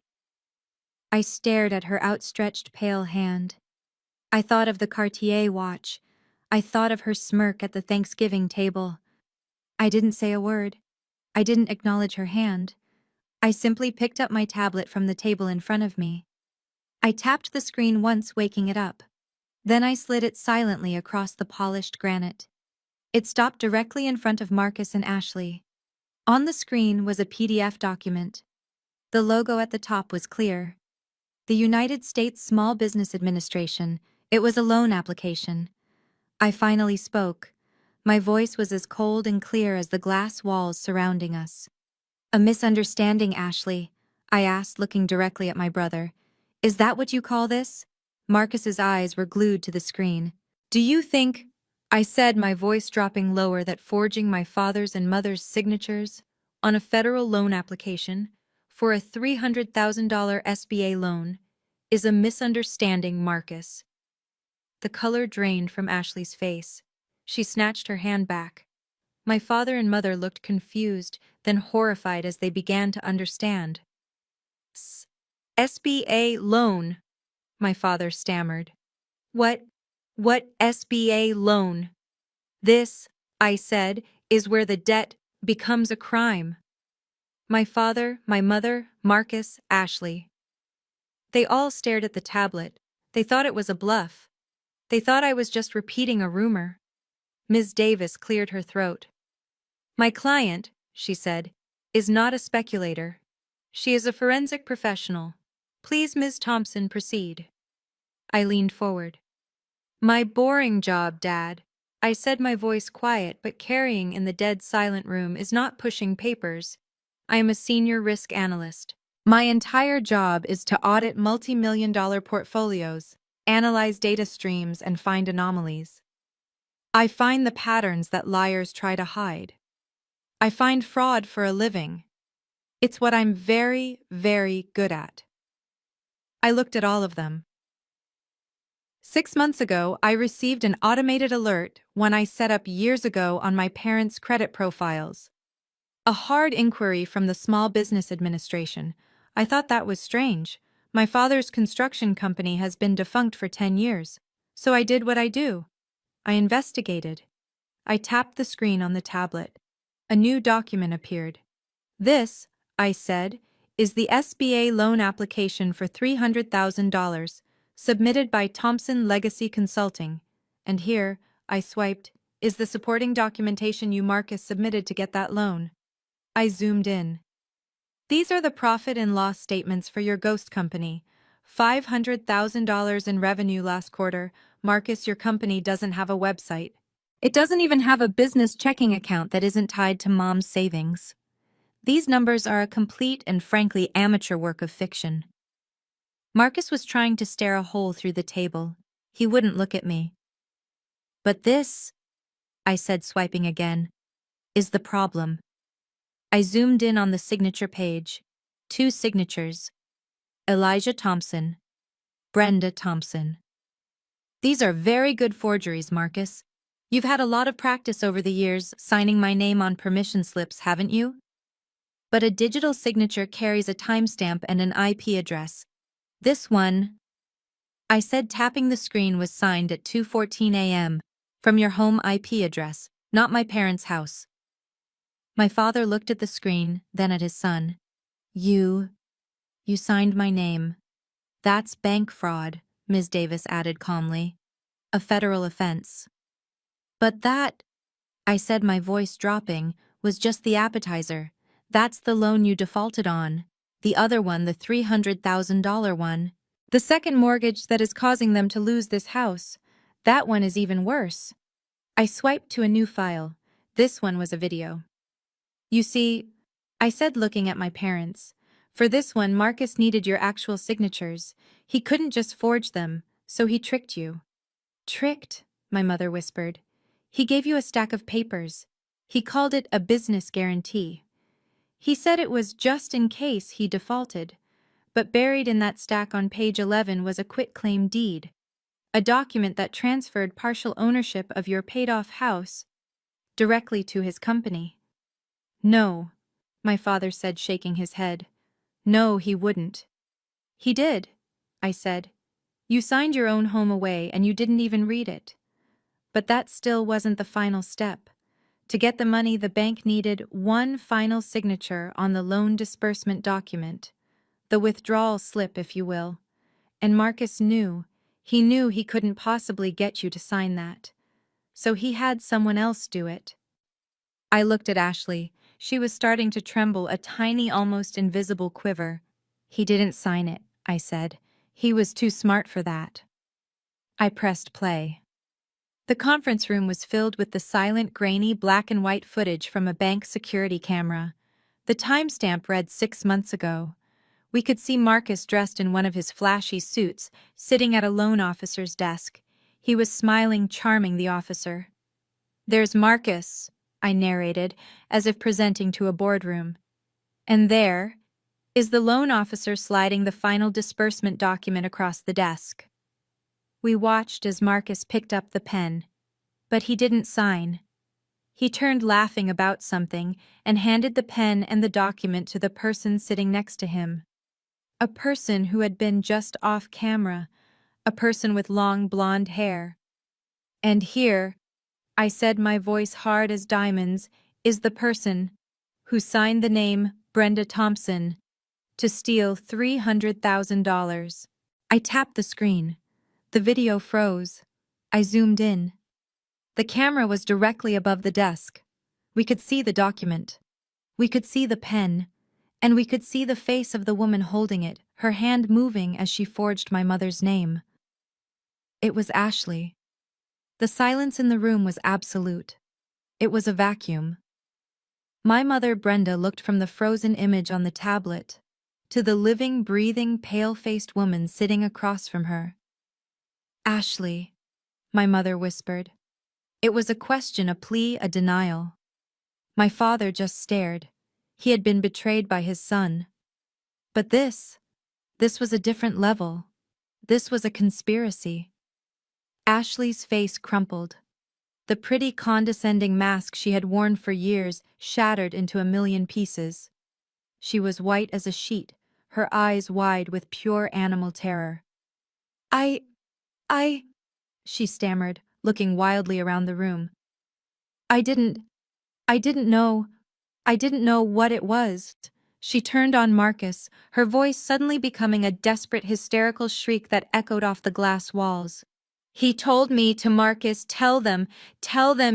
B: I stared at her outstretched pale hand. I thought of the Cartier watch. I thought of her smirk at the Thanksgiving table. I didn't say a word. I didn't acknowledge her hand. I simply picked up my tablet from the table in front of me. I tapped the screen once, waking it up. Then I slid it silently across the polished granite. It stopped directly in front of Marcus and Ashley. On the screen was a PDF document. The logo at the top was clear. The United States Small Business Administration. It was a loan application. I finally spoke. My voice was as cold and clear as the glass walls surrounding us. "A misunderstanding, Ashley. I asked, looking directly at my brother. Is that what you call this? Marcus's eyes were glued to the screen. Do you think, I said, my voice dropping lower, that forging my father's and mother's signatures on a federal loan application for a $300,000 SBA loan is a misunderstanding, Marcus? The color drained from Ashley's face. She snatched her hand back. My father and mother looked confused, then horrified as they began to understand. SBA loan, my father stammered. What? What SBA loan? This, I said, is where the debt becomes a crime. My father, my mother, Marcus, Ashley. They all stared at the tablet. They thought it was a bluff. They thought I was just repeating a rumor. Ms. Davis cleared her throat. My client, she said, is not a speculator. She is a forensic professional. Please, Ms. Thompson, proceed. I leaned forward. My boring job, Dad, I said, my voice quiet but carrying in the dead silent room, is not pushing papers. I am a senior risk analyst. My entire job is to audit multi-million-dollar portfolios, analyze data streams, and find anomalies. I find the patterns that liars try to hide. I find fraud for a living. It's what I'm very, very good at. I looked at all of them. 6 months ago, I received an automated alert one I set up years ago on my parents' credit profiles. A hard inquiry from the Small Business Administration. I thought that was strange. My father's construction company has been defunct for 10 years. So I did what I do. I investigated. I tapped the screen on the tablet. A new document appeared. This, I said, is the SBA loan application for $300,000, submitted by Thompson Legacy Consulting. And here, I swiped, is the supporting documentation you, Marcus, submitted to get that loan. I zoomed in. These are the profit and loss statements for your ghost company. $500,000 in revenue last quarter. Marcus, your company doesn't have a website. It doesn't even have a business checking account that isn't tied to Mom's savings. These numbers are a complete and frankly amateur work of fiction. Marcus was trying to stare a hole through the table. He wouldn't look at me. But this, I said, swiping again, is the problem. I zoomed in on the signature page. 2 signatures. Elijah Thompson, Brenda Thompson. These are very good forgeries, Marcus. You've had a lot of practice over the years signing my name on permission slips, haven't you? But a digital signature carries a timestamp and an IP address. This one, I said, tapping the screen, was signed at 2:14 a.m. from your home IP address, not my parents' house. My father looked at the screen, then at his son. You signed my name. That's bank fraud, Ms. Davis added calmly. A federal offense. But that, I said, my voice dropping, was just the appetizer. That's the loan you defaulted on. The other one, the $300,000 one. The second mortgage that is causing them to lose this house. That one is even worse. I swiped to a new file. This one was a video. You see, I said, looking at my parents, for this one, Marcus needed your actual signatures. He couldn't just forge them, so he tricked you. Tricked, my mother whispered. He gave you a stack of papers. He called it a business guarantee. He said it was just in case he defaulted. But buried in that stack on page 11 was a quitclaim deed, a document that transferred partial ownership of your paid-off house directly to his company. No, my father said, shaking his head. No, he wouldn't. He did, I said. You signed your own home away and you didn't even read it. But that still wasn't the final step. To get the money, the bank needed one final signature on the loan disbursement document, the withdrawal slip, if you will. And Marcus knew. He knew he couldn't possibly get you to sign that. So he had someone else do it. I looked at Ashley. She was starting to tremble, a tiny, almost invisible quiver. He didn't sign it, I said. He was too smart for that. I pressed play. The conference room was filled with the silent, grainy, black and white footage from a bank security camera. The timestamp read 6 months ago. We could see Marcus dressed in one of his flashy suits, sitting at a loan officer's desk. He was smiling, charming the officer. "There's Marcus," I narrated, as if presenting to a boardroom. "And there is the loan officer sliding the final disbursement document across the desk." We watched as Marcus picked up the pen, but he didn't sign. He turned laughing about something and handed the pen and the document to the person sitting next to him. A person who had been just off camera, a person with long blonde hair. "And here," I said, my voice hard as diamonds, "is the person who signed the name Brenda Thompson to steal $300,000. I tapped the screen. The video froze. I zoomed in. The camera was directly above the desk. We could see the document. We could see the pen. And we could see the face of the woman holding it, her hand moving as she forged my mother's name. It was Ashley. The silence in the room was absolute. It was a vacuum. My mother, Brenda, looked from the frozen image on the tablet to the living, breathing, pale-faced woman sitting across from her. "Ashley," my mother whispered. It was a question, a plea, a denial. My father just stared. He had been betrayed by his son. But this was a different level. This was a conspiracy. Ashley's face crumpled. The pretty, condescending mask she had worn for years shattered into a million pieces. She was white as a sheet, her eyes wide with pure animal terror. I, she stammered, looking wildly around the room. I didn't know. I didn't know what it was." She turned on Marcus, her voice suddenly becoming a desperate, hysterical shriek that echoed off the glass walls. "He told me to Marcus, tell them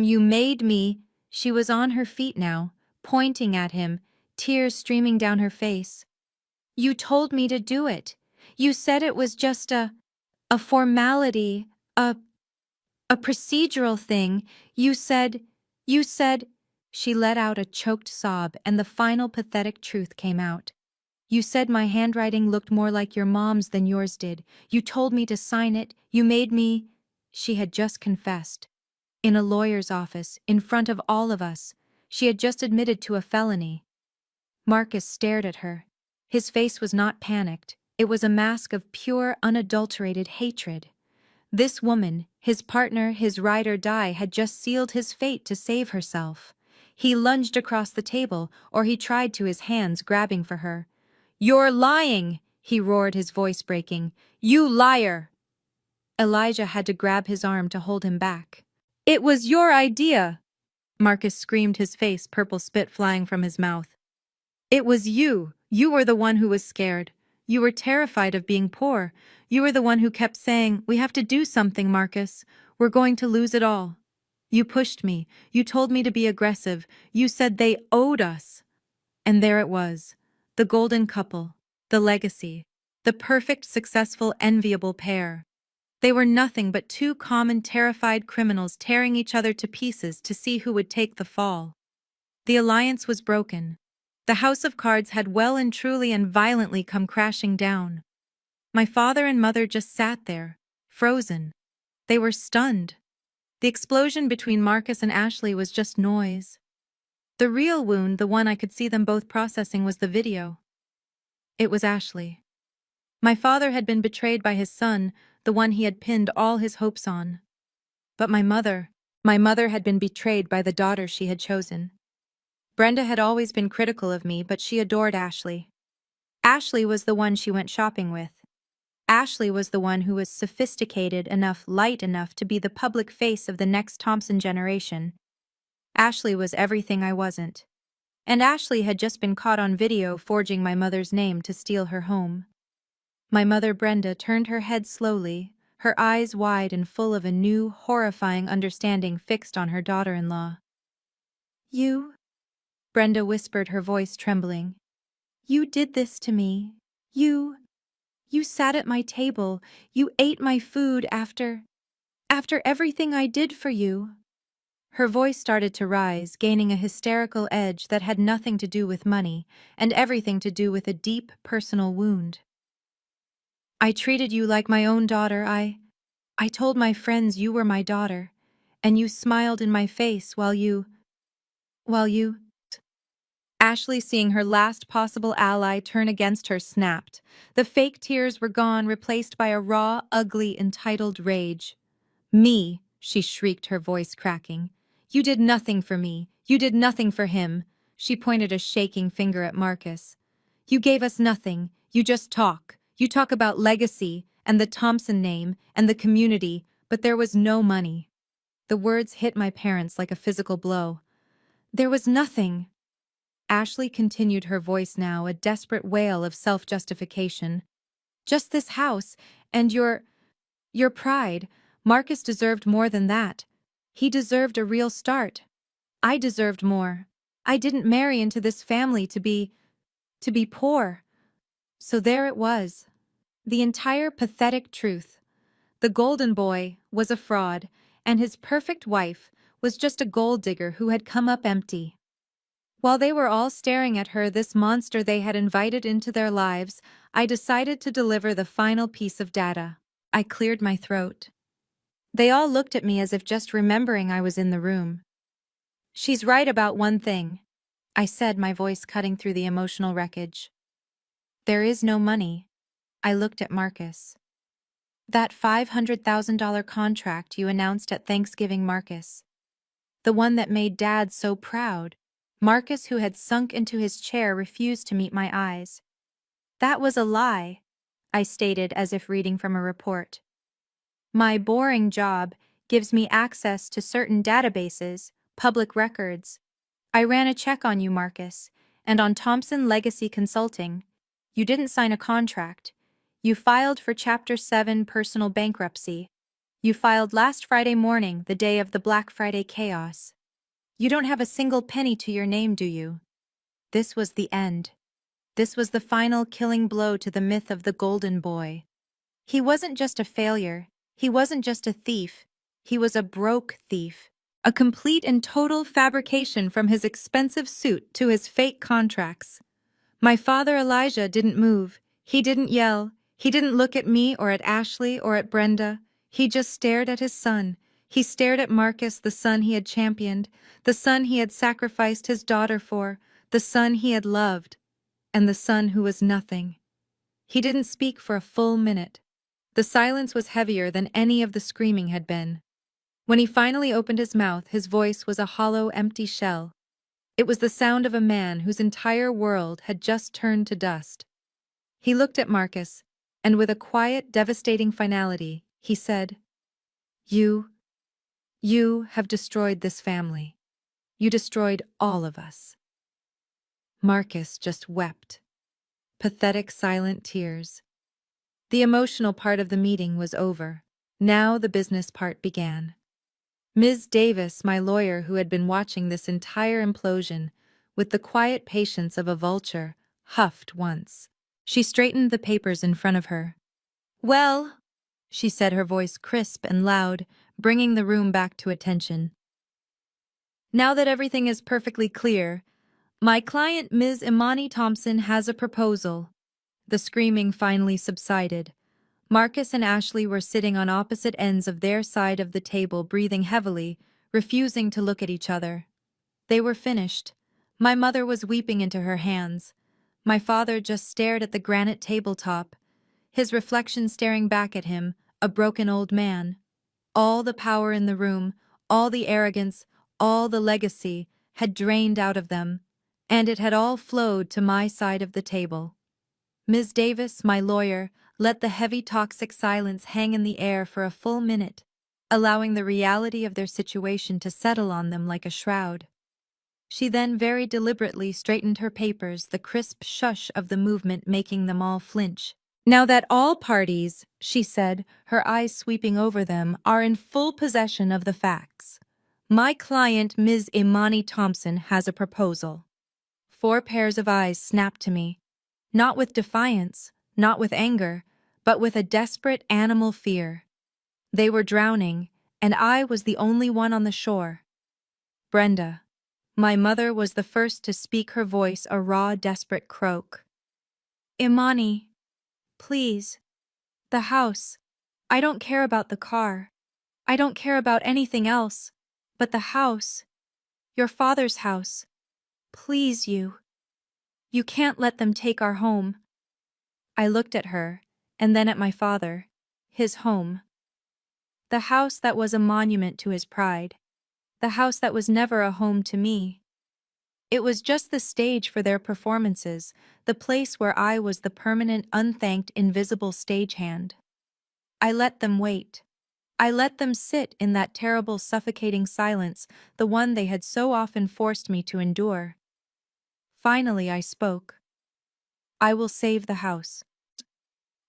B: you made me." She was on her feet now, pointing at him, tears streaming down her face. "You told me to do it. You said it was just a formality, a procedural thing. You said. She let out a choked sob, and the final pathetic truth came out. "You said my handwriting looked more like your mom's than yours did. You told me to sign it. You made me." She had just confessed. In a lawyer's office, in front of all of us. She had just admitted to a felony. Marcus stared at her. His face was not panicked. It was a mask of pure, unadulterated hatred. This woman, his partner, his ride or die, had just sealed his fate to save herself. He lunged across the table, or he tried to, his hands grabbing for her. "You're lying!" he roared, his voice breaking. "You liar!" Elijah had to grab his arm to hold him back. "It was your idea!" Marcus screamed, his face purple, spit flying from his mouth. "It was you! You were the one who was scared. You were terrified of being poor. You were the one who kept saying, 'We have to do something, Marcus. We're going to lose it all.' You pushed me. You told me to be aggressive. You said they owed us." And there it was. The golden couple. The legacy. The perfect, successful, enviable pair. They were nothing but two common, terrified criminals tearing each other to pieces to see who would take the fall. The alliance was broken. The house of cards had well and truly and violently come crashing down. My father and mother just sat there, frozen. They were stunned. The explosion between Marcus and Ashley was just noise. The real wound, the one I could see them both processing, was the video. It was Ashley. My father had been betrayed by his son, the one he had pinned all his hopes on. But my mother had been betrayed by the daughter she had chosen. Brenda had always been critical of me, but she adored Ashley. Ashley was the one she went shopping with. Ashley was the one who was sophisticated enough, light enough to be the public face of the next Thompson generation. Ashley was everything I wasn't. And Ashley had just been caught on video forging my mother's name to steal her home. My mother, Brenda, turned her head slowly, her eyes wide and full of a new, horrifying understanding fixed on her daughter-in-law. "You," Brenda whispered, her voice trembling. "You did this to me. You sat at my table. You ate my food after everything I did for you." Her voice started to rise, gaining a hysterical edge that had nothing to do with money and everything to do with a deep personal wound. I treated you like my own daughter. I told my friends you were my daughter, and you smiled in my face while you. Ashley, seeing her last possible ally turn against her, snapped. The fake tears were gone, replaced by a raw, ugly, entitled rage. Me, she shrieked, her voice cracking. You did nothing for me. You did nothing for him. She pointed a shaking finger at Marcus. You gave us nothing. You just talk. You talk about legacy, and the Thompson name, and the community, but there was no money. The words hit my parents like a physical blow. There was nothing. Ashley continued, her voice now a desperate wail of self-justification. Just this house, and your pride. Marcus deserved more than that. He deserved a real start. I deserved more. I didn't marry into this family to be poor. So there it was. The entire pathetic truth. The golden boy was a fraud, and his perfect wife was just a gold digger who had come up empty. While they were all staring at her, this monster they had invited into their lives, I decided to deliver the final piece of data. I cleared my throat. They all looked at me as if just remembering I was in the room. She's right about one thing, I said, my voice cutting through the emotional wreckage. There is no money. I looked at Marcus. That $500,000 contract you announced at Thanksgiving, Marcus. The one that made Dad so proud. Marcus, who had sunk into his chair, refused to meet my eyes. That was a lie, I stated as if reading from a report. My boring job gives me access to certain databases, public records. I ran a check on you, Marcus, and on Thompson Legacy Consulting. You didn't sign a contract. You filed for Chapter 7 personal bankruptcy. You filed last Friday morning, the day of the Black Friday chaos. You don't have a single penny to your name, do you? This was the end. This was the final killing blow to the myth of the Golden Boy. He wasn't just a failure. He wasn't just a thief. He was a broke thief. A complete and total fabrication, from his expensive suit to his fake contracts. My father Elijah didn't move. He didn't yell. He didn't look at me or at Ashley or at Brenda. He just stared at his son. He stared at Marcus, the son he had championed, the son he had sacrificed his daughter for, the son he had loved, and the son who was nothing. He didn't speak for a full minute. The silence was heavier than any of the screaming had been. When he finally opened his mouth, his voice was a hollow, empty shell. It was the sound of a man whose entire world had just turned to dust. He looked at Marcus, and with a quiet, devastating finality, he said, You have destroyed this family. You destroyed all of us." Marcus just wept. Pathetic, silent tears. The emotional part of the meeting was over. Now the business part began. Ms. Davis, my lawyer, who had been watching this entire implosion with the quiet patience of a vulture, huffed once. She straightened the papers in front of her. "Well," she said, her voice crisp and loud, bringing the room back to attention. "Now that everything is perfectly clear, my client, Ms. Imani Thompson, has a proposal." The screaming finally subsided. Marcus and Ashley were sitting on opposite ends of their side of the table, breathing heavily, refusing to look at each other. They were finished. My mother was weeping into her hands. My father just stared at the granite tabletop, his reflection staring back at him, a broken old man. All the power in the room, all the arrogance, all the legacy had drained out of them, and it had all flowed to my side of the table. Ms. Davis, my lawyer, let the heavy toxic silence hang in the air for a full minute, allowing the reality of their situation to settle on them like a shroud. She then very deliberately straightened her papers, the crisp shush of the movement making them all flinch. "Now that all parties," she said, her eyes sweeping over them, "are in full possession of the facts, my client, Ms. Imani Thompson, has a proposal." 4 pairs of eyes snapped to me, not with defiance, not with anger, but with a desperate animal fear. They were drowning, and I was the only one on the shore. Brenda. My mother was the first to speak, her voice a raw, desperate croak. Imani, please. The house. I don't care about the car. I don't care about anything else. But the house. Your father's house. Please, you. You can't let them take our home. I looked at her, and then at my father. His home. The house that was a monument to his pride. The house that was never a home to me. It was just the stage for their performances, the place where I was the permanent, unthanked, invisible stagehand. I let them wait. I let them sit in that terrible, suffocating silence, the one they had so often forced me to endure. Finally, I spoke. I will save the house.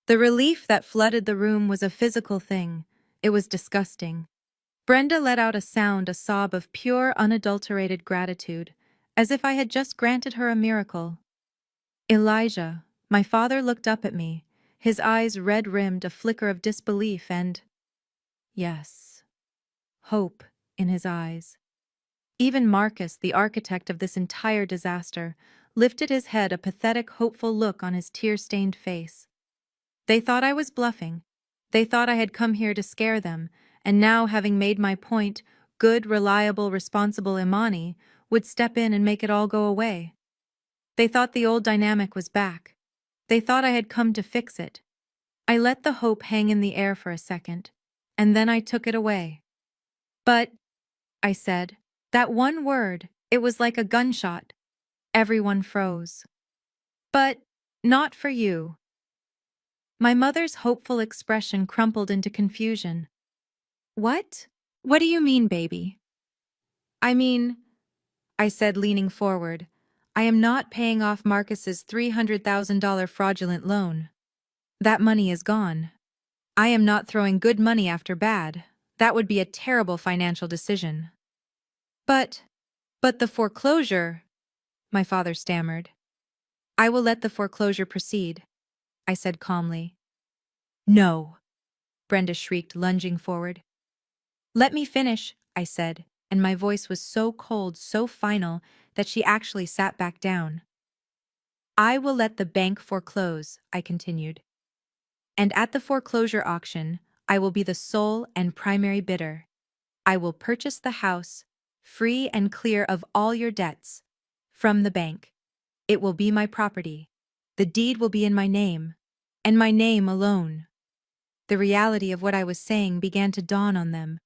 B: The relief that flooded the room was a physical thing. It was disgusting. Brenda let out a sound, a sob of pure, unadulterated gratitude, as if I had just granted her a miracle. Elijah, my father looked up at me, his eyes red-rimmed, a flicker of disbelief and, yes, hope in his eyes. Even Marcus, the architect of this entire disaster, lifted his head, a pathetic, hopeful look on his tear-stained face. They thought I was bluffing. They thought I had come here to scare them, and now, having made my point, good, reliable, responsible Imani would step in and make it all go away. They thought the old dynamic was back. They thought I had come to fix it. I let the hope hang in the air for a second, and then I took it away. But, I said, that one word, it was like a gunshot. Everyone froze. But, not for you. My mother's hopeful expression crumpled into confusion. What? What do you mean, baby? I mean, I said, leaning forward, I am not paying off Marcus's $300,000 fraudulent loan. That money is gone. I am not throwing good money after bad. That would be a terrible financial decision. But the foreclosure, my father stammered. I will let the foreclosure proceed, I said calmly. No, Brenda shrieked, lunging forward. Let me finish, I said, and my voice was so cold, so final, that she actually sat back down. I will let the bank foreclose, I continued. And at the foreclosure auction, I will be the sole and primary bidder. I will purchase the house, free and clear of all your debts, from the bank. It will be my property. The deed will be in my name, and my name alone. The reality of what I was saying began to dawn on them.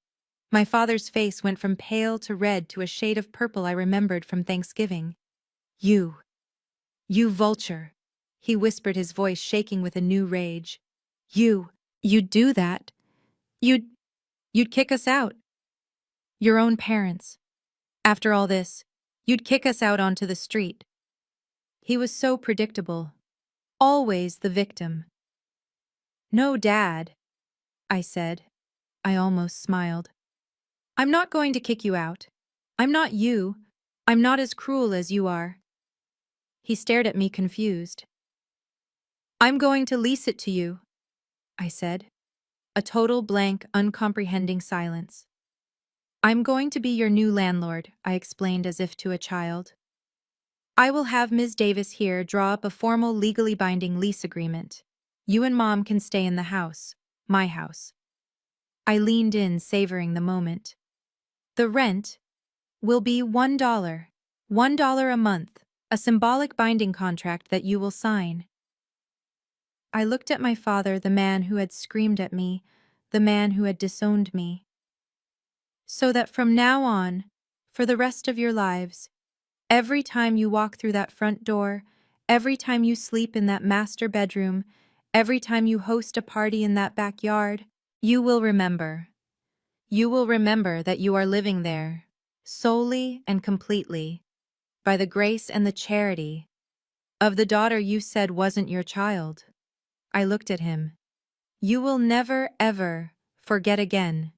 B: My father's face went from pale to red to a shade of purple I remembered from Thanksgiving. You vulture, he whispered, his voice shaking with a new rage. You'd do that. You'd kick us out. Your own parents. After all this, you'd kick us out onto the street. He was so predictable. Always the victim. No, Dad, I said. I almost smiled. I'm not going to kick you out. I'm not you. I'm not as cruel as you are. He stared at me confused. I'm going to lease it to you, I said. A total blank, uncomprehending silence. I'm going to be your new landlord, I explained as if to a child. I will have Ms. Davis here draw up a formal, legally binding lease agreement. You and Mom can stay in the house, my house. I leaned in, savoring the moment. The rent will be $1. $1 a month, a symbolic binding contract that you will sign. I looked at my father, the man who had screamed at me, the man who had disowned me. So that from now on, for the rest of your lives, every time you walk through that front door, every time you sleep in that master bedroom, every time you host a party in that backyard, you will remember. You will remember that you are living there, solely and completely, by the grace and the charity of the daughter you said wasn't your child. I looked at him. You will never, ever forget again.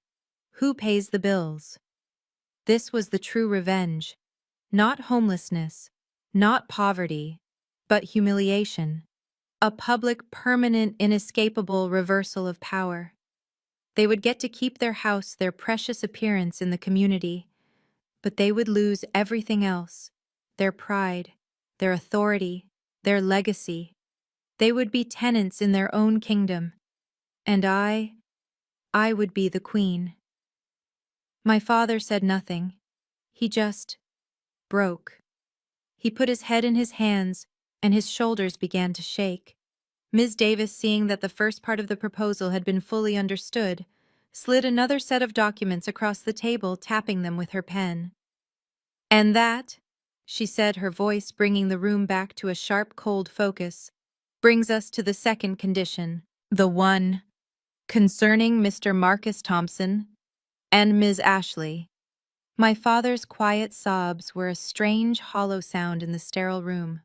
B: Who pays the bills? This was the true revenge. Not homelessness, not poverty, but humiliation. A public, permanent, inescapable reversal of power. They would get to keep their house, their precious appearance in the community. but they would lose everything else: their pride, their authority, their legacy. They would be tenants in their own kingdom, and I would be the queen. My father said nothing. He just broke. He put his head in his hands, and his shoulders began to shake. Ms. Davis, seeing that the first part of the proposal had been fully understood, slid another set of documents across the table, tapping them with her pen. "And that," she said, her voice bringing the room back to a sharp, cold focus, "brings us to the second condition, the one concerning Mr. Marcus Thompson and Ms. Ashley." My father's quiet sobs were a strange, hollow sound in the sterile room.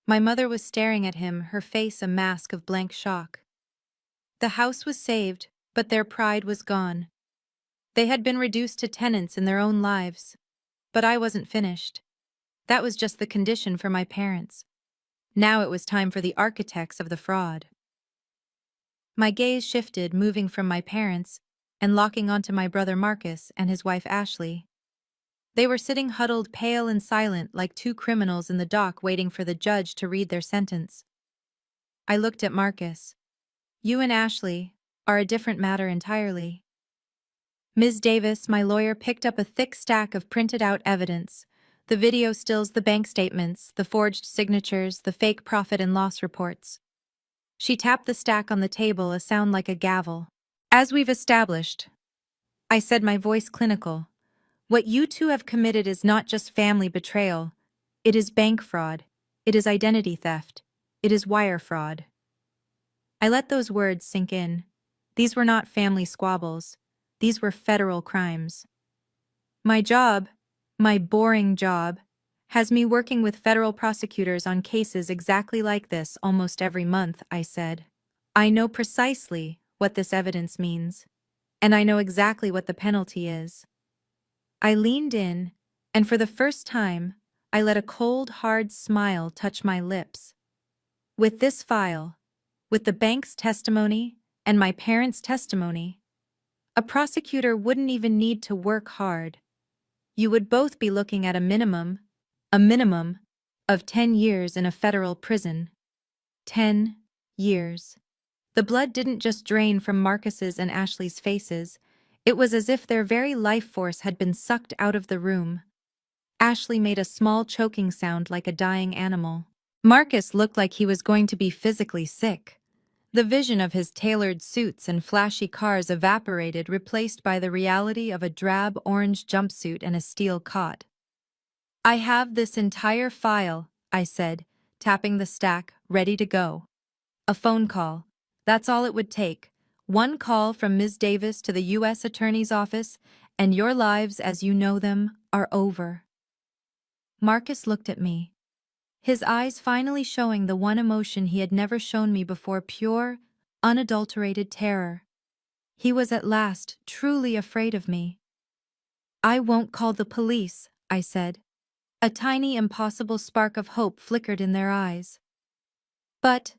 B: My mother was staring at him, her face a mask of blank shock. The house was saved, but their pride was gone. They had been reduced to tenants in their own lives. But I wasn't finished. That was just the condition for my parents. Now it was time for the architects of the fraud. My gaze shifted, moving from my parents and locking onto my brother Marcus and his wife Ashley. They were sitting huddled, pale and silent, like two criminals in the dock waiting for the judge to read their sentence. I looked at Marcus. "You and Ashley are a different matter entirely." Ms. Davis, my lawyer, picked up a thick stack of printed-out evidence: the video stills, the bank statements, the forged signatures, the fake profit and loss reports. She tapped the stack on the table, a sound like a gavel. "As we've established," I said, my voice clinical, "what you two have committed is not just family betrayal. It is bank fraud. It is identity theft. It is wire fraud." I let those words sink in. These were not family squabbles. These were federal crimes. My job, my boring job, has me working with federal prosecutors on cases exactly like this almost every month, I said. I know precisely what this evidence means, and I know exactly what the penalty is. I leaned in, and for the first time, I let a cold, hard smile touch my lips. With this file, with the bank's testimony and my parents' testimony, a prosecutor wouldn't even need to work hard. You would both be looking at a minimum of 10 years in a federal prison. 10 years. The blood didn't just drain from Marcus's and Ashley's faces. It was as if their very life force had been sucked out of the room. Ashley made a small choking sound like a dying animal. Marcus looked like he was going to be physically sick. The vision of his tailored suits and flashy cars evaporated, replaced by the reality of a drab orange jumpsuit and a steel cot. "I have this entire file," I said, tapping the stack, ready to go. "A phone call. That's all it would take. One call from Ms. Davis to the U.S. Attorney's Office, and your lives as you know them are over." Marcus looked at me, his eyes finally showing the one emotion he had never shown me before: pure, unadulterated terror. He was at last truly afraid of me. "I won't call the police," I said. A tiny, impossible spark of hope flickered in their eyes. "But,"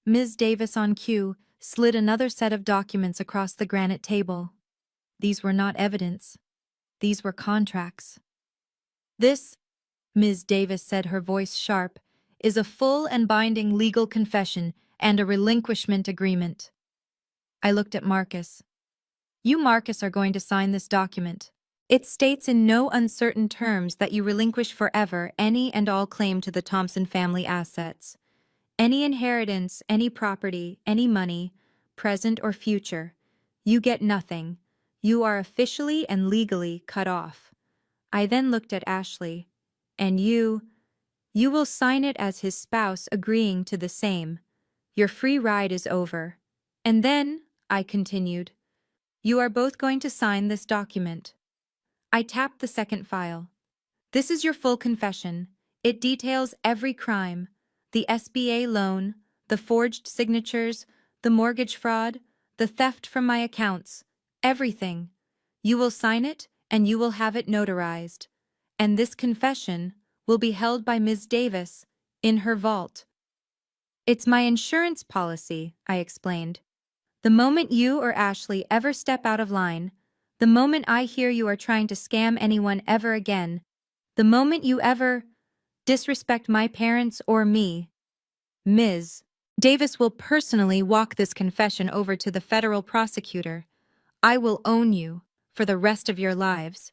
B: Ms. Davis, on cue, slid another set of documents across the granite table. These were not evidence. These were contracts. "This," Ms. Davis said, her voice sharp, "is a full and binding legal confession and a relinquishment agreement." I looked at Marcus. "You, Marcus, are going to sign this document. It states in no uncertain terms that you relinquish forever any and all claim to the Thompson family assets. Any inheritance, any property, any money, present or future. You get nothing. You are officially and legally cut off." I then looked at Ashley. "And you will sign it as his spouse, agreeing to the same. Your free ride is over. And then," I continued, "you are both going to sign this document." I tapped the second file. "This is your full confession. It details every crime: the SBA loan, the forged signatures, the mortgage fraud, the theft from my accounts, everything. You will sign it and you will have it notarized. And this confession will be held by Ms. Davis in her vault." "It's my insurance policy," I explained. "The moment you or Ashley ever step out of line, The moment I hear you are trying to scam anyone ever again, the moment you ever disrespect my parents or me, Ms. Davis will personally walk this confession over to the federal prosecutor. I will own you for the rest of your lives.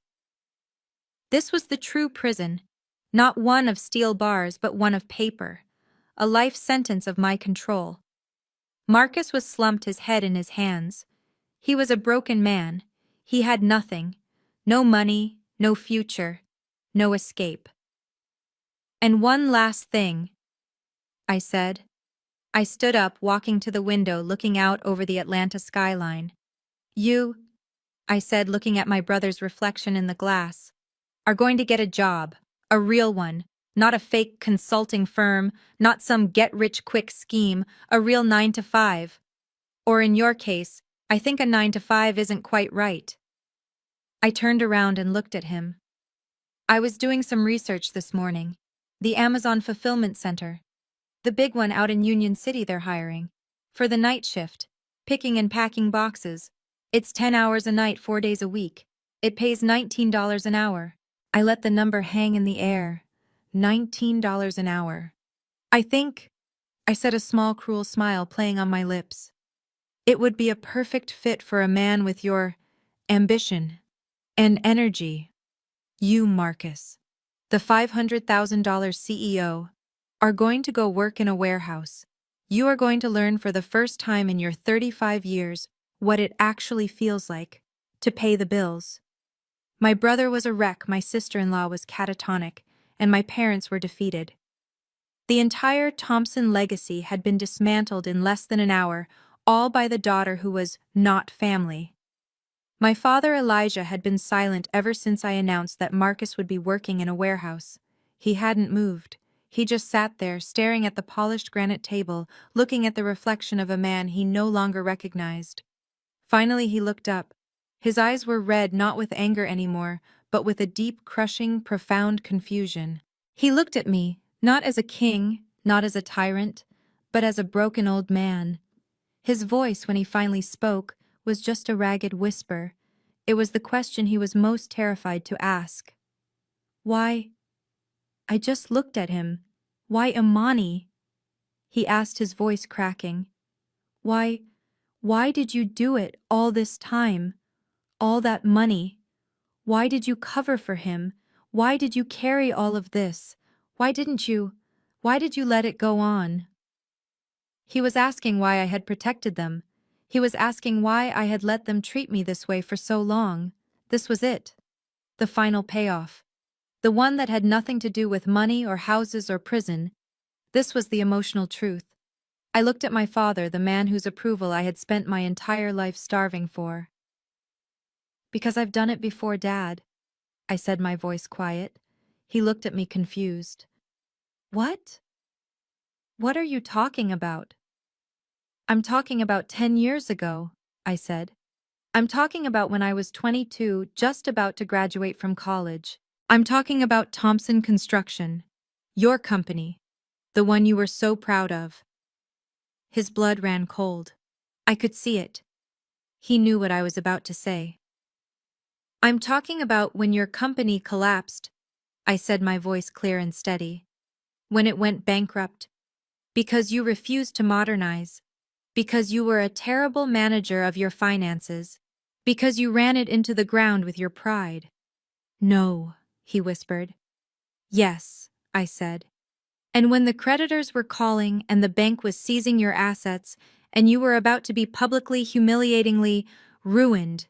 B: This was the true prison, not one of steel bars but one of paper, a life sentence of my control. Marcus was slumped, his head in his hands. He was a broken man. He had nothing. No money, no future, no escape. And one last thing, I said. I stood up, walking to the window, looking out over the Atlanta skyline. You, I said, looking at my brother's reflection in the glass, are going to get a job, a real one, not a fake consulting firm, not some get-rich-quick scheme, a real 9 to 5. Or in your case, I think a 9 to 5 isn't quite right. I turned around and looked at him. I was doing some research this morning. The Amazon Fulfillment Center. The big one out in Union City they're hiring. For the night shift. Picking and packing boxes. It's 10 hours a night, 4 days a week. It pays $19 an hour. I let the number hang in the air. $19 an hour. I said, a small cruel smile playing on my lips. It would be a perfect fit for a man with your ambition and energy. You, Marcus, the $500,000 CEO, are going to go work in a warehouse. You are going to learn for the first time in your 35 years what it actually feels like to pay the bills. My brother was a wreck, my sister-in-law was catatonic, and my parents were defeated. The entire Thompson legacy had been dismantled in less than an hour, all by the daughter who was not family. My father, Elijah, had been silent ever since I announced that Marcus would be working in a warehouse. He hadn't moved. He just sat there, staring at the polished granite table, looking at the reflection of a man he no longer recognized. Finally, he looked up. His eyes were red, not with anger anymore, but with a deep, crushing, profound confusion. He looked at me, not as a king, not as a tyrant, but as a broken old man. His voice, when he finally spoke, was just a ragged whisper. It was the question he was most terrified to ask. Why? I just looked at him. Why Imani? He asked, his voice cracking. Why did you do it all this time? All that money? Why did you cover for him? Why did you carry all of this? Why did you let it go on? He was asking why I had protected them. He was asking why I had let them treat me this way for so long. This was it. The final payoff. The one that had nothing to do with money or houses or prison. This was the emotional truth. I looked at my father, the man whose approval I had spent my entire life starving for. Because I've done it before, Dad, I said, my voice quiet. He looked at me confused. What? What are you talking about? I'm talking about 10 years ago, I said. I'm talking about when I was 22, just about to graduate from college. I'm talking about Thompson Construction, your company, the one you were so proud of. His blood ran cold. I could see it. He knew what I was about to say. I'm talking about when your company collapsed, I said, my voice clear and steady. When it went bankrupt. Because you refused to modernize. Because you were a terrible manager of your finances. Because you ran it into the ground with your pride. No, he whispered. Yes, I said. And when the creditors were calling and the bank was seizing your assets and you were about to be publicly, humiliatingly ruined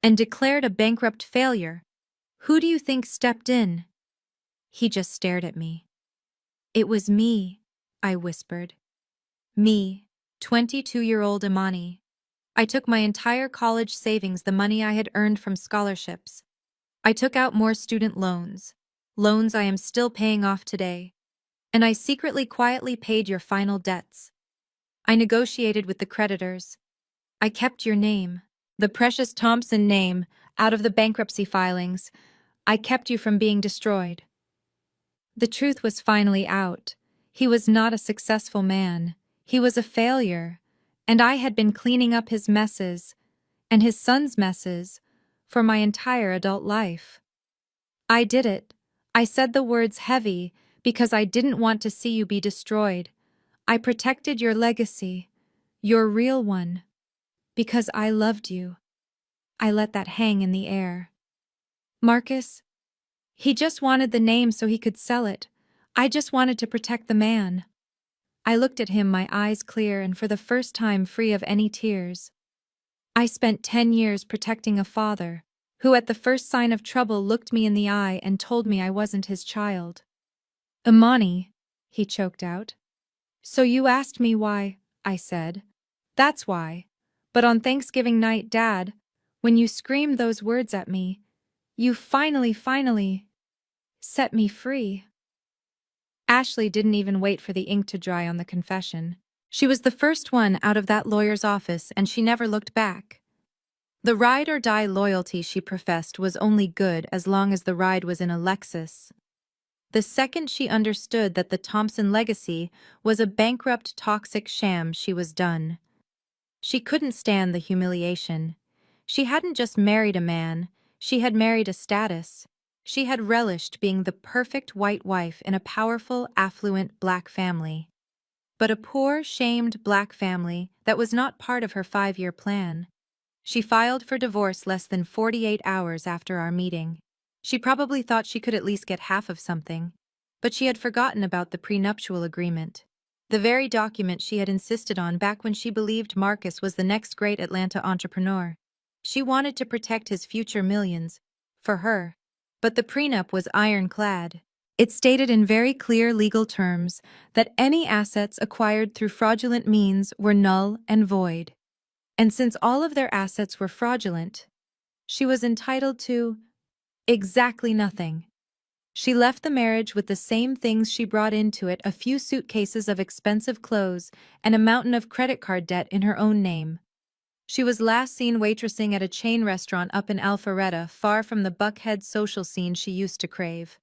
B: and declared a bankrupt failure, who do you think stepped in? He just stared at me. It was me, I whispered. Me, 22-year-old Imani. I took my entire college savings, the money I had earned from scholarships. I took out more student loans I am still paying off today. And I secretly, quietly paid your final debts. I negotiated with the creditors. I kept your name, the precious Thompson name, out of the bankruptcy filings. I kept you from being destroyed. The truth was finally out. He was not a successful man. He was a failure. And I had been cleaning up his messes, and his son's messes, for my entire adult life. I did it. I said the words heavy because I didn't want to see you be destroyed. I protected your legacy, your real one, because I loved you. I let that hang in the air. Marcus, he just wanted the name so he could sell it. I just wanted to protect the man. I looked at him, my eyes clear and for the first time free of any tears. I spent 10 years protecting a father, who at the first sign of trouble looked me in the eye and told me I wasn't his child. Imani, he choked out. So you asked me why, I said. That's why. But on Thanksgiving night, Dad, when you screamed those words at me, you finally set me free. Ashley didn't even wait for the ink to dry on the confession. She was the first one out of that lawyer's office and she never looked back. The ride-or-die loyalty she professed was only good as long as the ride was in a Lexus. The second she understood that the Thompson legacy was a bankrupt, toxic sham, she was done. She couldn't stand the humiliation. She hadn't just married a man, she had married a status. She had relished being the perfect white wife in a powerful, affluent black family. But a poor, shamed black family that was not part of her 5-year plan. She filed for divorce less than 48 hours after our meeting. She probably thought she could at least get half of something. But she had forgotten about the prenuptial agreement. The very document she had insisted on back when she believed Marcus was the next great Atlanta entrepreneur. She wanted to protect his future millions. For her. But the prenup was ironclad. It stated in very clear legal terms that any assets acquired through fraudulent means were null and void. And since all of their assets were fraudulent, she was entitled to exactly nothing. She left the marriage with the same things she brought into it: a few suitcases of expensive clothes and a mountain of credit card debt in her own name. She was last seen waitressing at a chain restaurant up in Alpharetta, far from the Buckhead social scene she used to crave.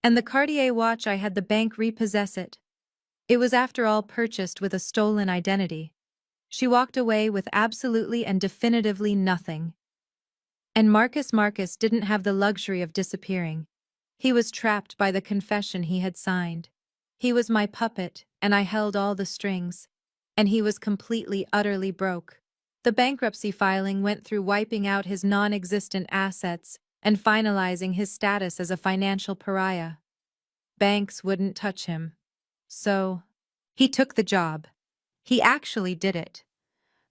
B: And the Cartier watch, I had the bank repossess it. It was after all purchased with a stolen identity. She walked away with absolutely and definitively nothing. And Marcus didn't have the luxury of disappearing. He was trapped by the confession he had signed. He was my puppet, and I held all the strings. And he was completely, utterly broke. The bankruptcy filing went through wiping out his non-existent assets and finalizing his status as a financial pariah. Banks wouldn't touch him. So, he took the job. He actually did it.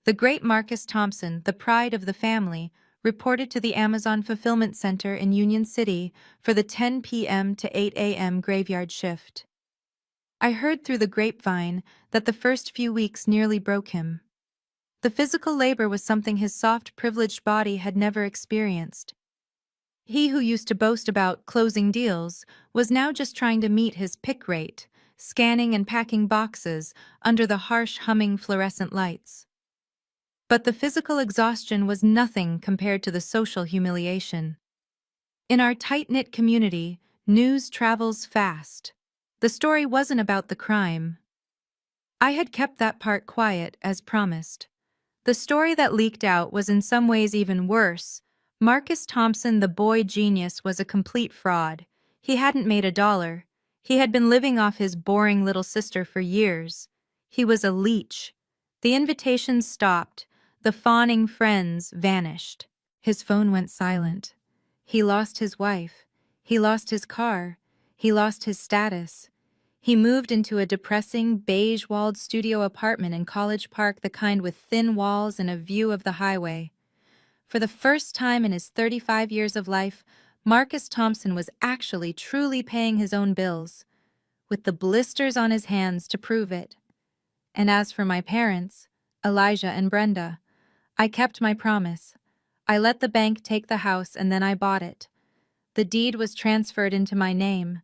B: The great Marcus Thompson, the pride of the family, reported to the Amazon Fulfillment Center in Union City for the 10 p.m. to 8 a.m. graveyard shift. I heard through the grapevine that the first few weeks nearly broke him. The physical labor was something his soft, privileged body had never experienced. He who used to boast about closing deals was now just trying to meet his pick rate, scanning and packing boxes under the harsh, humming fluorescent lights. But the physical exhaustion was nothing compared to the social humiliation. In our tight-knit community, news travels fast. The story wasn't about the crime. I had kept that part quiet, as promised. The story that leaked out was in some ways even worse. Marcus Thompson, the boy genius, was a complete fraud. He hadn't made $1. He had been living off his boring little sister for years. He was a leech. The invitations stopped. The fawning friends vanished. His phone went silent. He lost his wife. He lost his car. He lost his status. He moved into a depressing, beige-walled studio apartment in College Park, the kind with thin walls and a view of the highway. For the first time in his 35 years of life, Marcus Thompson was actually truly paying his own bills, with the blisters on his hands to prove it. And as for my parents, Elijah and Brenda, I kept my promise. I let the bank take the house and then I bought it. The deed was transferred into my name.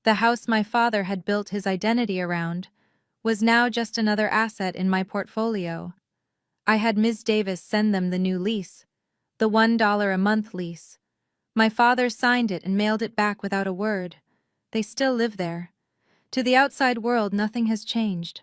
B: The house my father had built his identity around was now just another asset in my portfolio. I had Ms. Davis send them the new lease, the $1 a month lease. My father signed it and mailed it back without a word. They still live there. To the outside world, nothing has changed.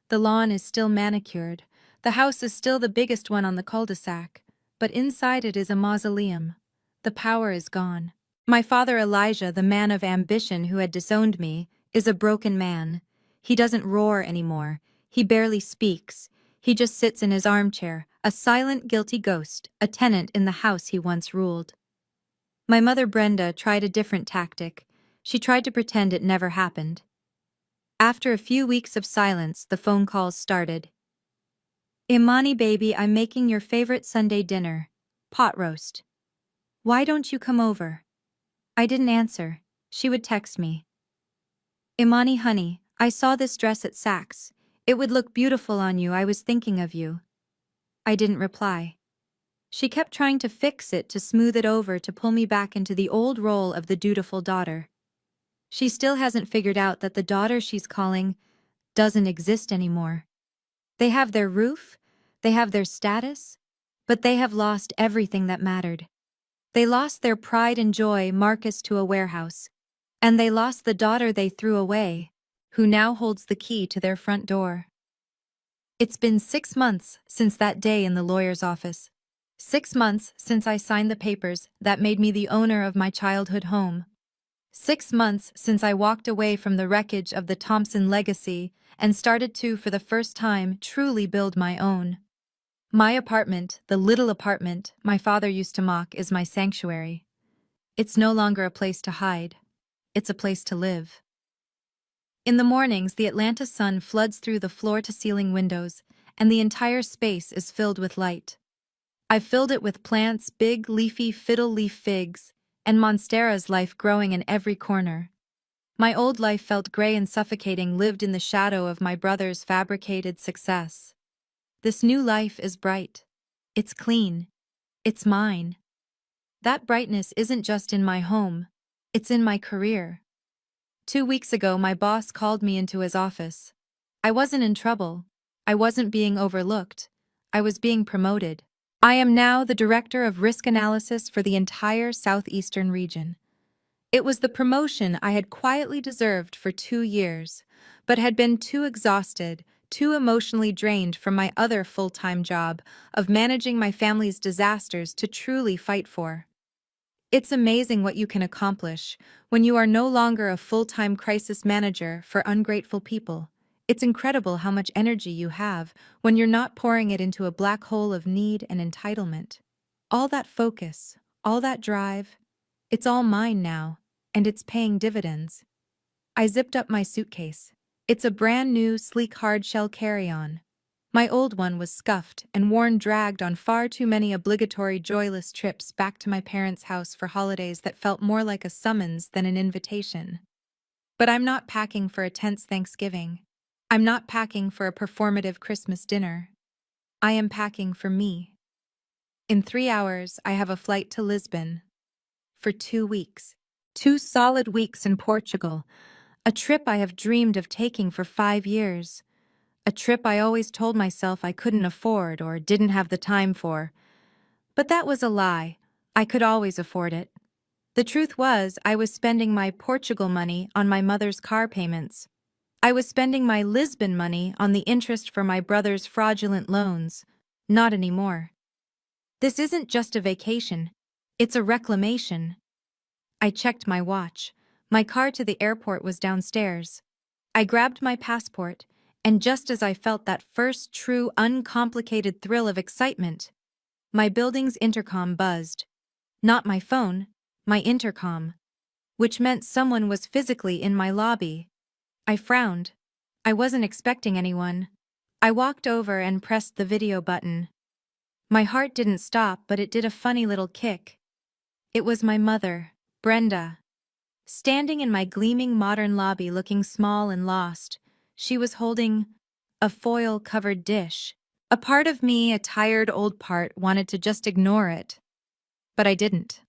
B: The lawn is still manicured. The house is still the biggest one on the cul-de-sac. but inside it is a mausoleum. The power is gone. My father Elijah, the man of ambition who had disowned me, is a broken man. He doesn't roar anymore. He barely speaks. He just sits in his armchair, a silent, guilty ghost, a tenant in the house he once ruled. My mother Brenda tried a different tactic. She tried to pretend it never happened. After a few weeks of silence, the phone calls started. Imani baby, I'm making your favorite Sunday dinner. Pot roast. Why don't you come over? I didn't answer. She would text me. Imani honey, I saw this dress at Saks. It would look beautiful on you, I was thinking of you. I didn't reply. She kept trying to fix it, to smooth it over, to pull me back into the old role of the dutiful daughter. She still hasn't figured out that the daughter she's calling doesn't exist anymore. They have their roof, they have their status, but they have lost everything that mattered. They lost their pride and joy, Marcus to a warehouse, and they lost the daughter they threw away, who now holds the key to their front door. It's been 6 months since that day in the lawyer's office. 6 months since I signed the papers that made me the owner of my childhood home. 6 months since I walked away from the wreckage of the Thompson legacy and started to, for the first time, truly build my own. My apartment, the little apartment my father used to mock, is my sanctuary. It's no longer a place to hide. It's a place to live. In the mornings, the Atlanta sun floods through the floor-to-ceiling windows, and the entire space is filled with light. I've filled it with plants, big, leafy fiddle-leaf figs, and monstera's life growing in every corner. My old life felt gray and suffocating, lived in the shadow of my brother's fabricated success. This new life is bright. It's clean. It's mine. That brightness isn't just in my home. It's in my career. 2 weeks ago, my boss called me into his office. I wasn't in trouble. I wasn't being overlooked. I was being promoted. I am now the director of risk analysis for the entire southeastern region. It was the promotion I had quietly deserved for 2 years, but had been too exhausted, too emotionally drained from my other full-time job of managing my family's disasters to truly fight for. It's amazing what you can accomplish when you are no longer a full-time crisis manager for ungrateful people. It's incredible how much energy you have when you're not pouring it into a black hole of need and entitlement. All that focus, all that drive, it's all mine now, and it's paying dividends. I zipped up my suitcase. It's a brand new, sleek hard-shell carry-on. My old one was scuffed and worn, dragged on far too many obligatory joyless trips back to my parents' house for holidays that felt more like a summons than an invitation. But I'm not packing for a tense Thanksgiving. I'm not packing for a performative Christmas dinner. I am packing for me. In 3 hours, I have a flight to Lisbon. For 2 weeks. 2 solid weeks in Portugal. A trip I have dreamed of taking for 5 years. A trip I always told myself I couldn't afford or didn't have the time for. But that was a lie. I could always afford it. The truth was, I was spending my Portugal money on my mother's car payments. I was spending my Lisbon money on the interest for my brother's fraudulent loans. Not anymore. This isn't just a vacation. It's a reclamation. I checked my watch. My car to the airport was downstairs. I grabbed my passport, and just as I felt that first true, uncomplicated thrill of excitement, my building's intercom buzzed. Not my phone, my intercom, which meant someone was physically in my lobby. I frowned. I wasn't expecting anyone. I walked over and pressed the video button. My heart didn't stop, but it did a funny little kick. It was my mother, Brenda. Standing in my gleaming modern lobby, looking small and lost, she was holding a foil-covered dish. A part of me, a tired old part, wanted to just ignore it. But I didn't.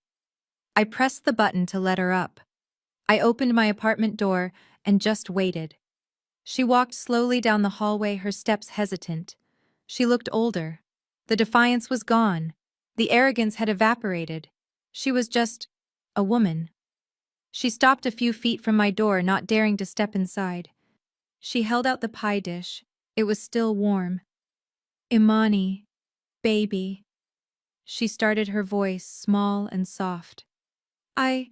B: I pressed the button to let her up. I opened my apartment door and just waited. She walked slowly down the hallway, her steps hesitant. She looked older. The defiance was gone. The arrogance had evaporated. She was just a woman. She stopped a few feet from my door, not daring to step inside. She held out the pie dish. It was still warm. Imani, baby. She started, her voice small and soft. I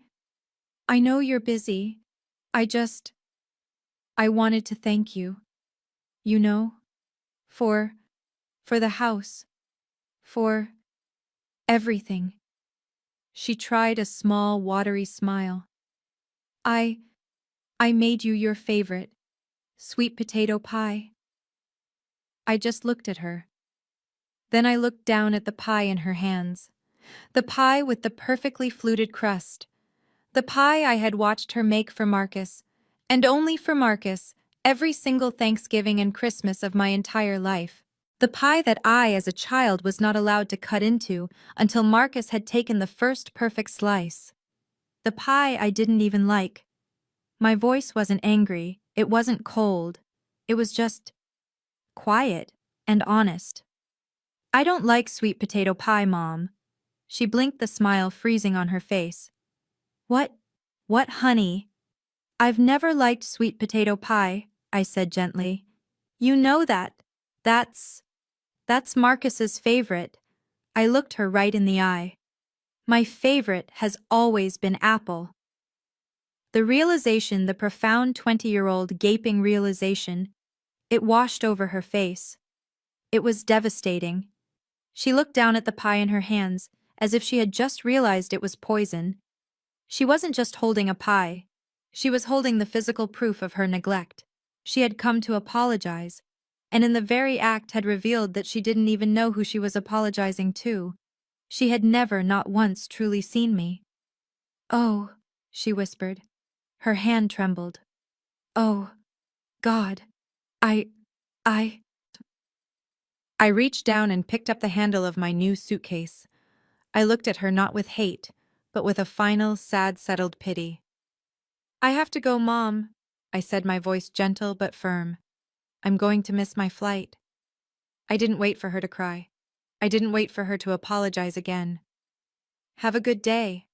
B: I know you're busy. I just I wanted to thank you. You know, for for the house, for everything. She tried a small, watery smile. I I made you your favorite, sweet potato pie. I just looked at her. Then I looked down at the pie in her hands. The pie with the perfectly fluted crust. The pie I had watched her make for Marcus, and only for Marcus, every single Thanksgiving and Christmas of my entire life. The pie that I, as a child, was not allowed to cut into until Marcus had taken the first perfect slice. The pie I didn't even like. My voice wasn't angry, it wasn't cold. It was just quiet and honest. I don't like sweet potato pie, Mom. She blinked, the smile freezing on her face. What? What, honey? I've never liked sweet potato pie, I said gently. You know that. That's that's Marcus's favorite. I looked her right in the eye. My favorite has always been apple. The realization, the profound 20-year-old gaping realization, it washed over her face. It was devastating. She looked down at the pie in her hands, as if she had just realized it was poison. She wasn't just holding a pie. She was holding the physical proof of her neglect. She had come to apologize, and in the very act had revealed that she didn't even know who she was apologizing to. She had never, not once, truly seen me. Oh, she whispered. Her hand trembled. Oh, God. I, I. I reached down and picked up the handle of my new suitcase. I looked at her not with hate, but with a final, sad, settled pity. I have to go, Mom, I said, my voice gentle but firm. I'm going to miss my flight. I didn't wait for her to cry. I didn't wait for her to apologize again. Have a good day.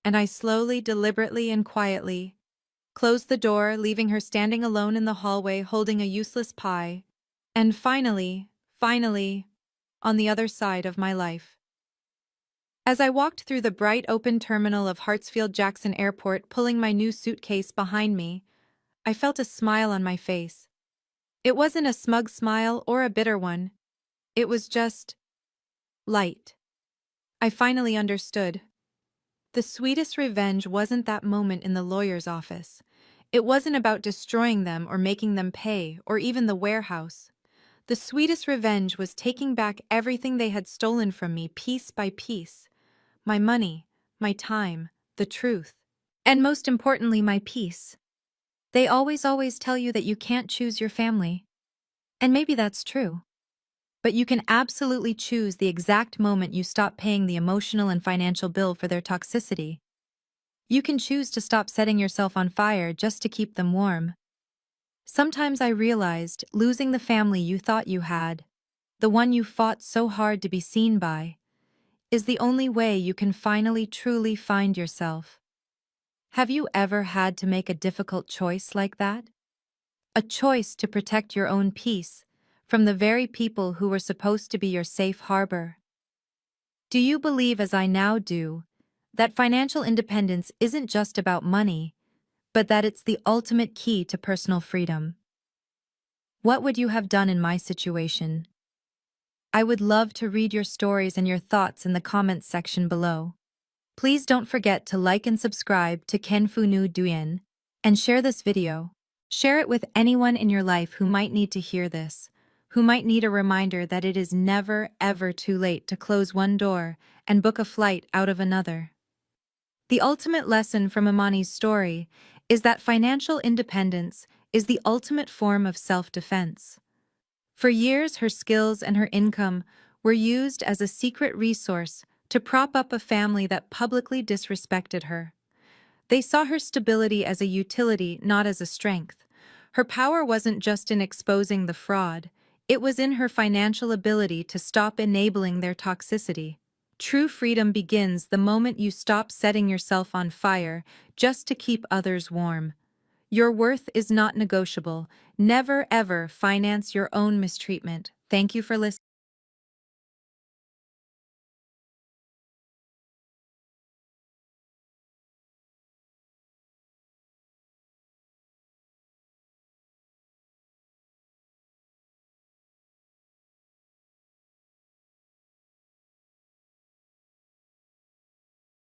B: And I slowly, deliberately, and quietly closed the door, leaving her standing alone in the hallway holding a useless pie. And finally, on the other side of my life. As I walked through the bright open terminal of Hartsfield-Jackson Airport, pulling my new suitcase behind me, I felt a smile on my face. It wasn't a smug smile or a bitter one. It was just light. I finally understood. The sweetest revenge wasn't that moment in the lawyer's office. It wasn't about destroying them or making them pay, or even the warehouse. The sweetest revenge was taking back everything they had stolen from me piece by piece. My money, my time, the truth. And most importantly, my peace. They always tell you that you can't choose your family. And maybe that's true. But you can absolutely choose the exact moment you stop paying the emotional and financial bill for their toxicity. You can choose to stop setting yourself on fire just to keep them warm. Sometimes I realized losing the family you thought you had, the one you fought so hard to be seen by, is the only way you can finally truly find yourself. Have you ever had to make a difficult choice like that? A choice to protect your own peace from the very people who were supposed to be your safe harbor? Do you believe, as I now do, that financial independence isn't just about money, but that it's the ultimate key to personal freedom? What would you have done in my situation? I would love to read your stories and your thoughts in the comments section below. Please don't forget to like and subscribe to Kenfunu Duyen, and share this video. Share it with anyone in your life who might need to hear this, who might need a reminder that it is never, ever too late to close one door and book a flight out of another. The ultimate lesson from Imani's story is that financial independence is the ultimate form of self-defense. For years, her skills and her income were used as a secret resource to prop up a family that publicly disrespected her. They saw her stability as a utility, not as a strength. Her power wasn't just in exposing the fraud, it was in her financial ability to stop enabling their toxicity. True freedom begins the moment you stop setting yourself on fire just to keep others warm. Your worth is not negotiable. Never ever finance your own mistreatment. Thank you for listening.